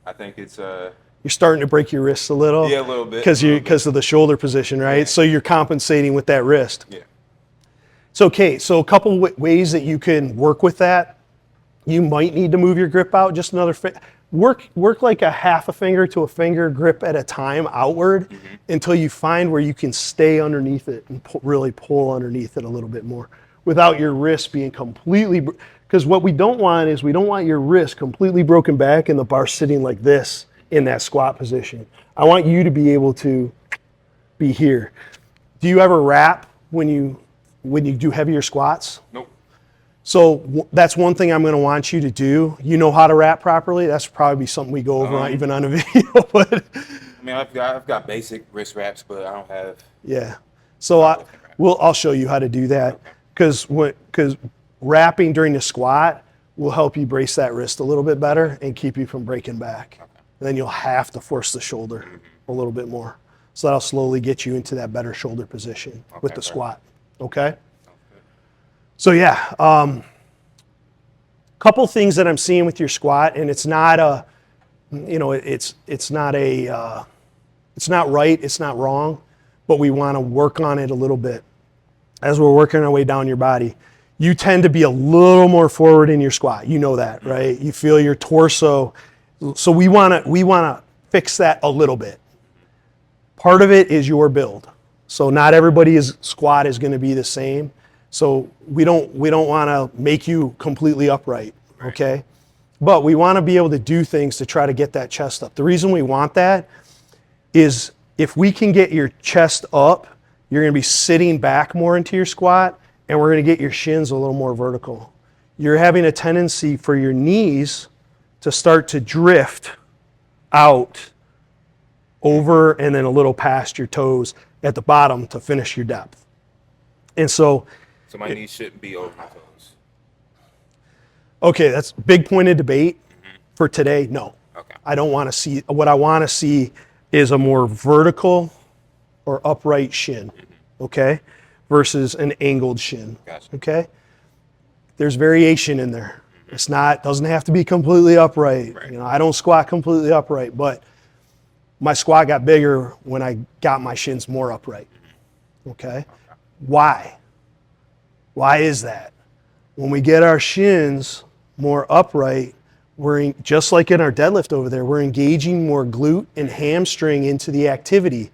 I think it's you're starting to break your wrists a little. Yeah, a little bit. Because of the shoulder position, right? Yeah. So you're compensating with that wrist. Yeah. So okay, so a couple ways that you can work with that. You might need to move your grip out just another work like a half a finger to a finger grip at a time outward until you find where you can stay underneath it and really pull underneath it a little bit more without your wrist being completely, because what we don't want is we don't want your wrist completely broken back and the bar sitting like this in that squat position. I want you to be able to be here. Do you ever wrap when you do heavier squats? Nope. So that's one thing I'm going to want you to do. You know how to wrap properly? That's probably something we go over even on a video. But I mean, I've got basic wrist wraps, but I don't have. Yeah. So I'll show you how to do that because wrapping during the squat will help you brace that wrist a little bit better and keep you from breaking back. Okay. And then you'll have to force the shoulder a little bit more. So that'll slowly get you into that better shoulder position with the squat. Okay? So yeah, couple things that I'm seeing with your squat, and it's not a, it's not right, it's not wrong, but we want to work on it a little bit as we're working our way down your body. You tend to be a little more forward in your squat. You know that, right? You feel your torso. So we want to fix that a little bit. Part of it is your build. So not everybody's squat is going to be the same. So we don't want to make you completely upright, okay? But we want to be able to do things to try to get that chest up. The reason we want that is if we can get your chest up, you're going to be sitting back more into your squat, and we're going to get your shins a little more vertical. You're having a tendency for your knees to start to drift out over and then a little past your toes at the bottom to finish your depth. And so my knees shouldn't be over my toes. Okay, that's a big point of debate for today. No. Okay. I don't want to see, what I want to see is a more vertical or upright shin, okay, versus an angled shin. Gotcha. Okay? There's variation in there. It's not, doesn't have to be completely upright. Right. I don't squat completely upright, but my squat got bigger when I got my shins more upright. Okay? Why? Why is that? When we get our shins more upright, just like in our deadlift over there, we're engaging more glute and hamstring into the activity.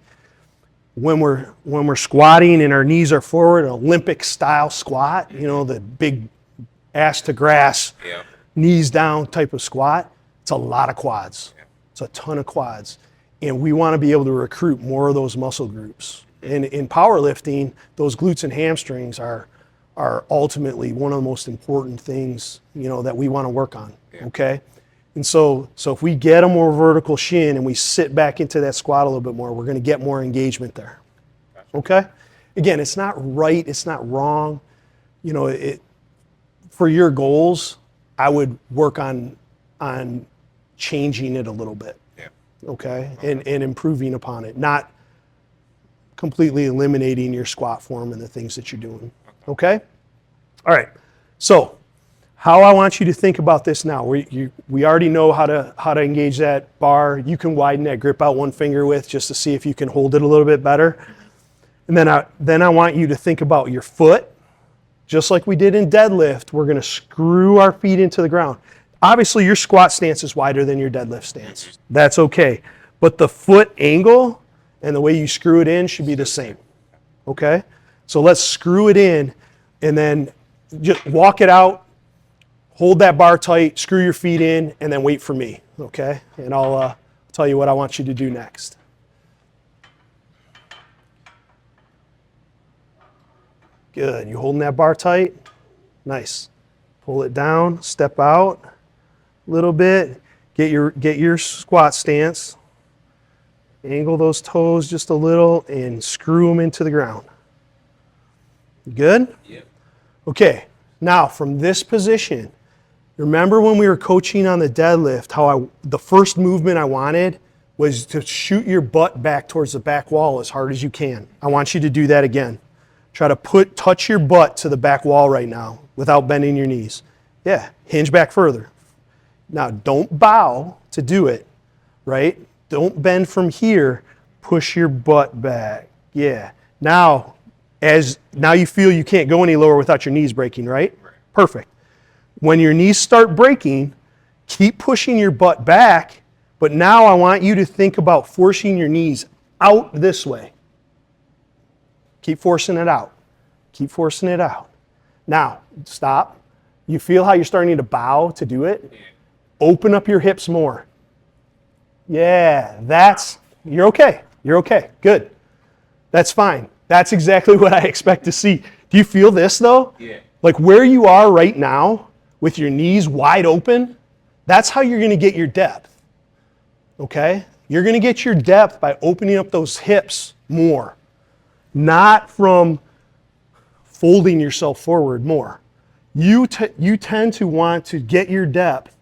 When we're squatting and our knees are forward, an Olympic style squat, the big ass to grass, knees down type of squat, it's a lot of quads. It's a ton of quads. And we want to be able to recruit more of those muscle groups. And in powerlifting, those glutes and hamstrings are ultimately one of the most important things, that we want to work on, okay? And so if we get a more vertical shin and we sit back into that squat a little bit more, we're going to get more engagement there, Okay? Again, it's not right, it's not wrong. You know, for your goals, I would work on changing it a little bit. Yeah. Okay? And improving upon it, not completely eliminating your squat form and the things that you're doing. Okay? All right. So, how I want you to think about this now. We already know how to engage that bar. You can widen that grip out one finger width just to see if you can hold it a little bit better. And then I want you to think about your foot. Just like we did in deadlift, we're going to screw our feet into the ground. Obviously, your squat stance is wider than your deadlift stance. That's okay. But the foot angle and the way you screw it in should be the same. Okay? So let's screw it in and then just walk it out, hold that bar tight, screw your feet in, and then wait for me. Okay? And I'll tell you what I want you to do next. Good. You holding that bar tight? Nice. Pull it down, step out a little bit, get your squat stance, angle those toes just a little, and screw them into the ground. Good? Yep. Okay, now from this position, remember when we were coaching on the deadlift, how the first movement I wanted was to shoot your butt back towards the back wall as hard as you can. I want you to do that again. Try to touch your butt to the back wall right now without bending your knees. Yeah, hinge back further. Now, don't bow to do it, right? Don't bend from here. Push your butt back. Yeah. Now you feel you can't go any lower without your knees breaking, right? Perfect. When your knees start breaking, keep pushing your butt back, but now I want you to think about forcing your knees out this way. Keep forcing it out. Keep forcing it out. Now, stop. You feel how you're starting to bow to do it? Open up your hips more. Yeah, you're okay. You're okay. Good. That's fine. That's exactly what I expect to see. Do you feel this though? Yeah. Like where you are right now with your knees wide open, that's how you're going to get your depth. Okay? You're going to get your depth by opening up those hips more. Not from folding yourself forward more. You tend to want to get your depth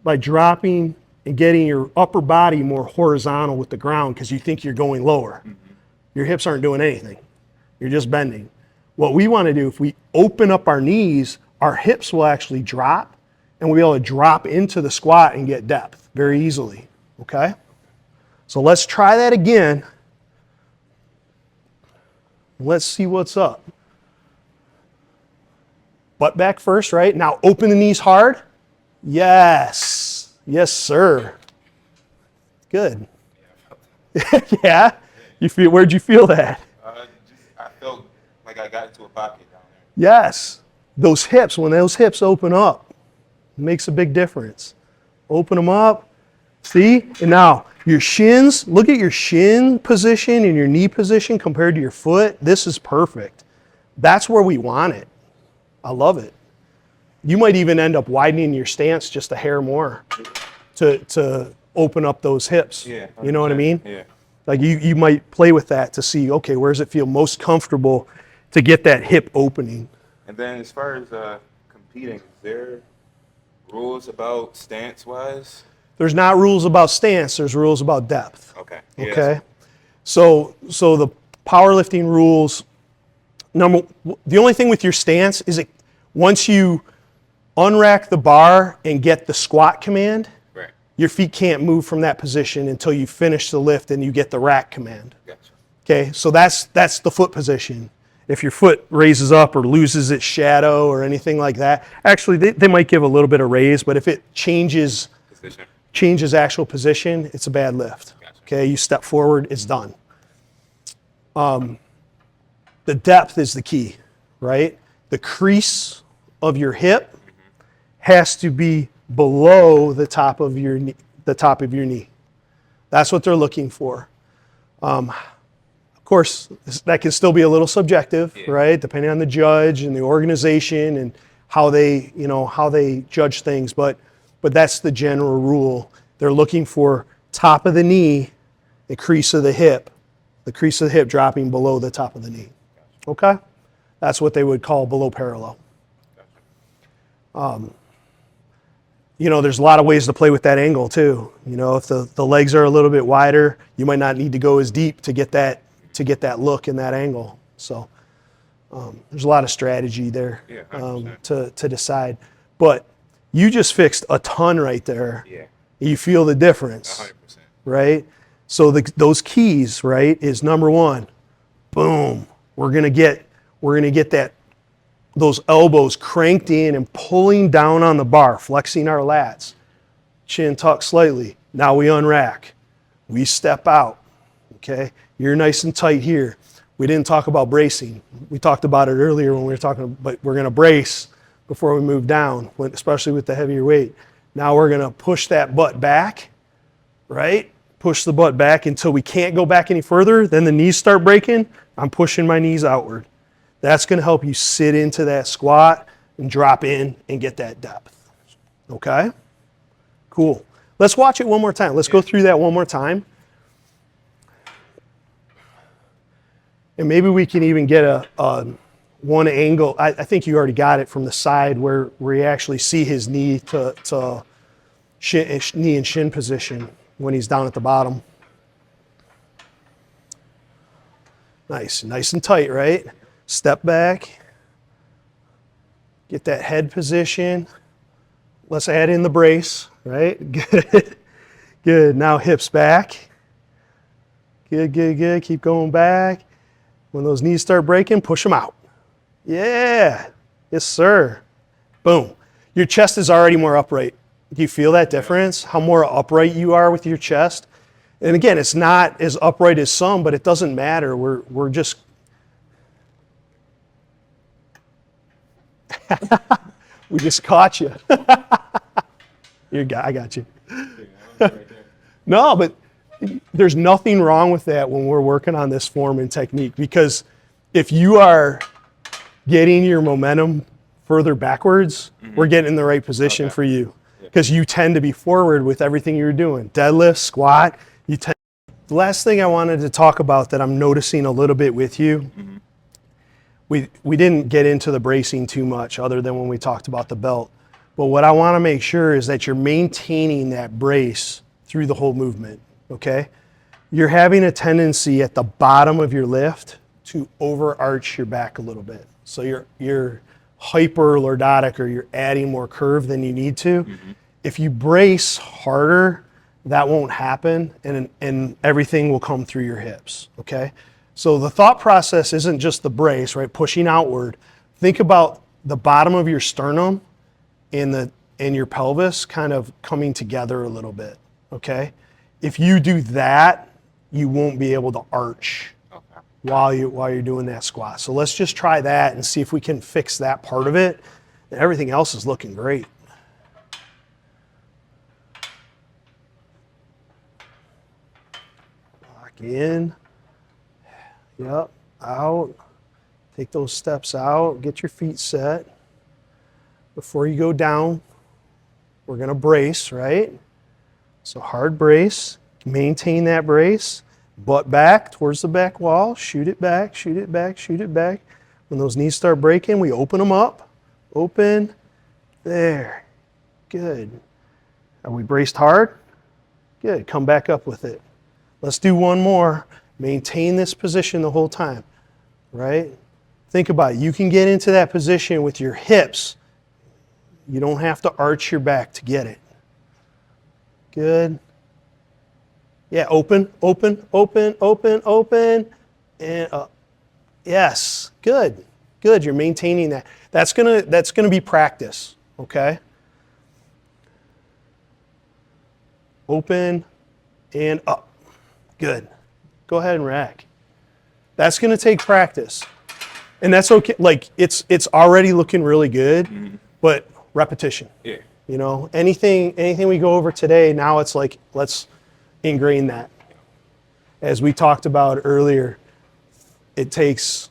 by dropping and getting your upper body more horizontal with the ground because you think you're going lower. Mm-hmm. Your hips aren't doing anything. You're just bending. What we want to do, if we open up our knees, our hips will actually drop and we'll be able to drop into the squat and get depth very easily. Okay? So let's try that again. Let's see what's up. Butt back first, right? Now open the knees hard. Yes. Yes, sir. Good. Yeah? Where'd you feel that? I felt like I got into a pocket down there. Yes. Those hips, when those hips open up, it makes a big difference. Open them up. See? And now your shins, look at your shin position and your knee position compared to your foot. This is perfect. That's where we want it. I love it. You might even end up widening your stance just a hair more to open up those hips. Yeah, you know what I mean? Yeah. Like you might play with that to see, okay, where does it feel most comfortable to get that hip opening? And then as far as competing, is there rules about stance-wise? There's not rules about stance, there's rules about depth. Okay. Okay. So the powerlifting rules, the only thing with your stance is once you unrack the bar and get the squat command, right, your feet can't move from that position until you finish the lift and you get the rack command. Gotcha. Okay, so that's the foot position. If your foot raises up or loses its shadow or anything like that, actually they might give a little bit of raise, but if it changes actual position, it's a bad lift. Gotcha. Okay, you step forward, it's done. The depth is the key, right? The crease of your hip has to be below the top of your knee. That's what they're looking for. Of course, that can still be a little subjective, right? Depending on the judge and the organization and how they judge things, but that's the general rule. They're looking for top of the knee, the crease of the hip, The crease of the hip dropping below the top of the knee. Okay? That's what they would call below parallel. You know, there's a lot of ways to play with that angle too. You know, if the legs are a little bit wider, you might not need to go as deep to get that look in that angle. So there's a lot of strategy there to decide. But you just fixed a ton right there. Yeah. You feel the difference, 100%. Right? So those keys, right, is number one. Boom. We're gonna get those elbows cranked in and pulling down on the bar, flexing our lats. Chin tucked slightly. Now we unrack. We step out. Okay? You're nice and tight here. We didn't talk about bracing. We talked about it earlier when we were talking, but we're gonna brace before we move down, especially with the heavier weight. Now we're gonna push that butt back, right? Push the butt back until we can't go back any further. Then the knees start breaking. I'm pushing my knees outward. That's gonna help you sit into that squat and drop in and get that depth. Okay? Cool. Let's watch it one more time. Let's go through that one more time. And maybe we can even get a one angle. I think you already got it from the side where you actually see his knee to knee and shin position when he's down at the bottom. Nice and tight, right? Step back. Get that head position. Let's add in the brace, right? Good. Good. Now hips back. Good. Keep going back. When those knees start breaking, push them out. Yeah. Yes, sir. Boom. Your chest is already more upright. Do you feel that difference? How more upright you are with your chest? And again, it's not as upright as some, but it doesn't matter. We're just... We just caught you. I got you. No, but there's nothing wrong with that when we're working on this form and technique, because if you are getting your momentum further backwards, we're getting in the right position for you, because you tend to be forward with everything you're doing. Deadlift, squat, The last thing I wanted to talk about that I'm noticing a little bit with you, we didn't get into the bracing too much other than when we talked about the belt. But what I want to make sure is that you're maintaining that brace through the whole movement, okay? You're having a tendency at the bottom of your lift to overarch your back a little bit. So you're hyperlordotic, or you're adding more curve than you need to. If you brace harder, that won't happen, and everything will come through your hips, okay? So the thought process isn't just the brace, right? Pushing outward. Think about the bottom of your sternum and your pelvis kind of coming together a little bit, okay? If you do that, you won't be able to arch while you're doing that squat. So let's just try that and see if we can fix that part of it. And everything else is looking great. Lock in. Yep, out. Take those steps out, get your feet set. Before you go down, we're gonna brace, right? So hard brace, maintain that brace, butt back towards the back wall, shoot it back, shoot it back, shoot it back. When those knees start breaking, we open them up, open, there, good. Are we braced hard? Good, come back up with it. Let's do one more. Maintain this position the whole time, right? Think about it. You can get into that position with your hips. You don't have to arch your back to get it. Good. Yeah, open, and up. Yes, good. You're maintaining that. That's gonna be practice, okay? Open and up. Good. Go ahead and rack. That's gonna take practice. And that's okay. Like it's already looking really good, but repetition. Yeah. You know, anything we go over today, now it's like, let's ingrain that. As we talked about earlier, it takes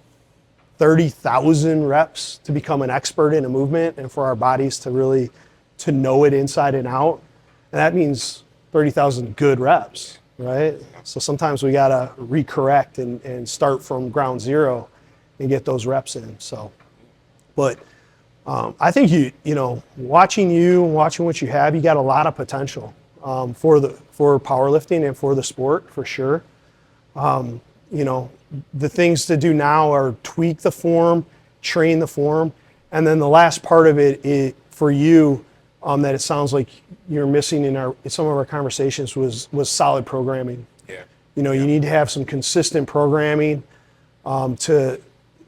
30,000 reps to become an expert in a movement and for our bodies to really, to know it inside and out. And that means 30,000 good reps. right? So sometimes we gotta recorrect and start from ground zero and get those reps in. So, but I think watching what you have, you got a lot of potential for powerlifting and for the sport for sure. The things to do now are tweak the form, train the form, and then the last part of it for you that it sounds like you're missing in some of our conversations was solid programming. Yeah. You need to have some consistent programming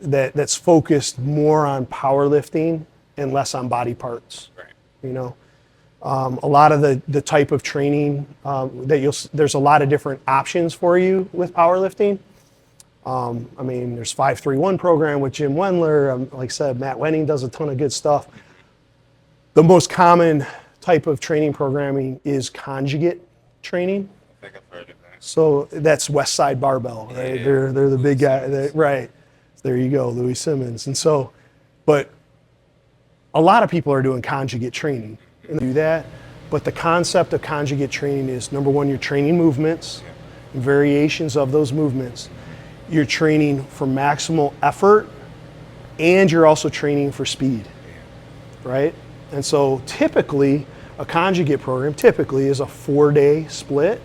that's focused more on powerlifting and less on body parts. Right. A lot of the type of training there's a lot of different options for you with powerlifting. There's 5-3-1 program with Jim Wendler. Like I said, Matt Wenning does a ton of good stuff. The most common type of training programming is conjugate training. I think I've heard of that. So that's West Side Barbell, right? Yeah. They're the big guy, right? There you go, Louis Simmons. And so, but a lot of people are doing conjugate training and do that. But the concept of conjugate training is, number one, you're training movements, and variations of those movements. You're training for maximal effort, and you're also training for speed, right? And so typically, a conjugate program is a 4-day split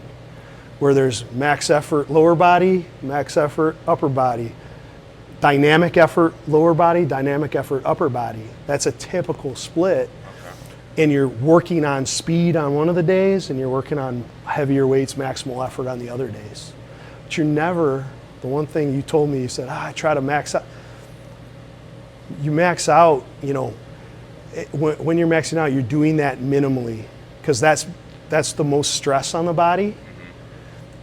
where there's max effort lower body, max effort upper body, dynamic effort lower body, dynamic effort upper body. That's a typical split. And you're working on speed on one of the days, and you're working on heavier weights, maximal effort on the other days. But you're never, the one thing you told me, you said, I try to max out. You max out, when you're maxing out, you're doing that minimally, because that's the most stress on the body,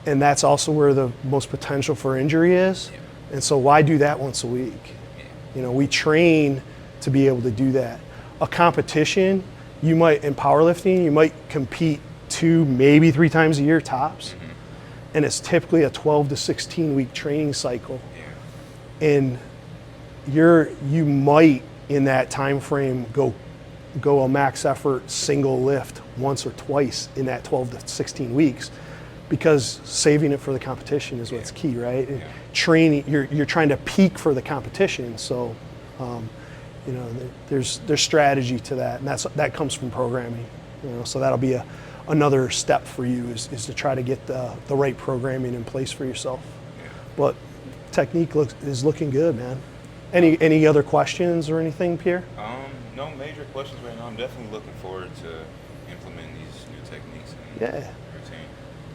and that's also where the most potential for injury is. And so why do that once a week? We train to be able to do that. A competition, in powerlifting, you might compete 2, maybe 3 times a year tops, and it's typically a 12 to 16 week training cycle. And you might in that time frame go a max effort single lift once or twice in that 12 to 16 weeks, because saving it for the competition is what's key, right? Training, you're trying to peak for the competition, so there's strategy to that, and that comes from programming. So that'll be another step for you is to try to get the right programming in place for yourself. But technique is looking good, man. Any other questions or anything, Pierre? No major questions right now. I'm definitely looking forward to implementing these new techniques in routine.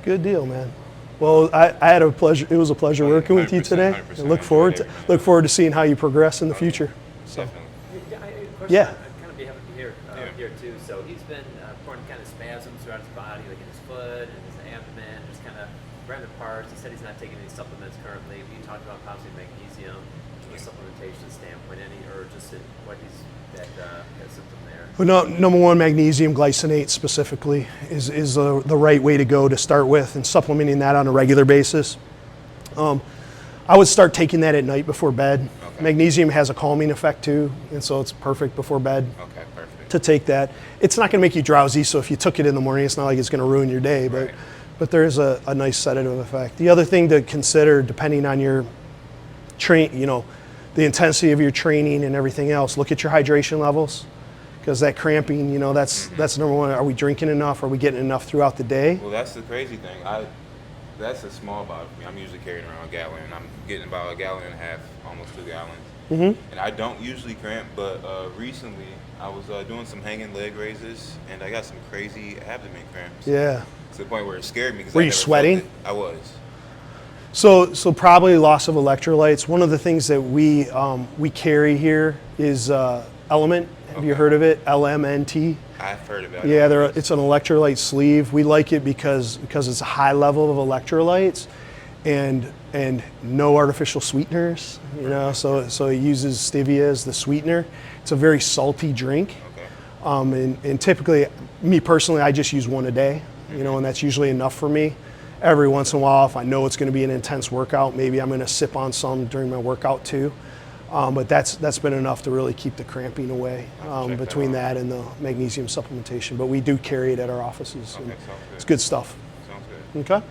Good deal, man. Well, I had a pleasure. It was a pleasure working with you today. And look forward to seeing how you progress in the future. So. Definitely. Yeah. I'd kind of be happy to hear too. So he's been reporting kind of spasms throughout his body, like in his foot and his abdomen, just kind of random parts. He said he's not taking any supplements currently. We talked about possibly magnesium from a supplementation standpoint, or just what he's that symptom there. Well, number one, magnesium glycinate specifically is the right way to go to start with, and supplementing that on a regular basis. I would start taking that at night before bed. Okay. Magnesium has a calming effect too, and so it's perfect before bed. Okay, perfect. To take that. It's not going to make you drowsy, so if you took it in the morning, it's not like it's going to ruin your day, but there is a nice sedative effect. The other thing to consider, depending on your the intensity of your training and everything else, look at your hydration levels, because that cramping, that's number one. Are we drinking enough? Are we getting enough throughout the day? Well, that's the crazy thing. That's a small bottle for me. I'm usually carrying around a gallon. I'm getting about 1.5 gallons, almost 2 gallons. And I don't usually cramp, but recently I was doing some hanging leg raises, and I got some crazy abdomen cramps. Yeah. To the point where it scared me. Were you sweating? I was. So probably loss of electrolytes. One of the things that we carry here is Element. Have you heard of it? LMNT. I've heard of it. Yeah, it's an electrolyte sleeve. We like it because it's a high level of electrolytes, and no artificial sweeteners. So it uses stevia as the sweetener. It's a very salty drink. Okay. And typically, me personally, I just use one a day. And that's usually enough for me. Every once in a while, if I know it's going to be an intense workout, maybe I'm going to sip on some during my workout too. But that's been enough to really keep the cramping away between that and the magnesium supplementation. But we do carry it at our offices. Okay, it's good stuff. Sounds good. Okay.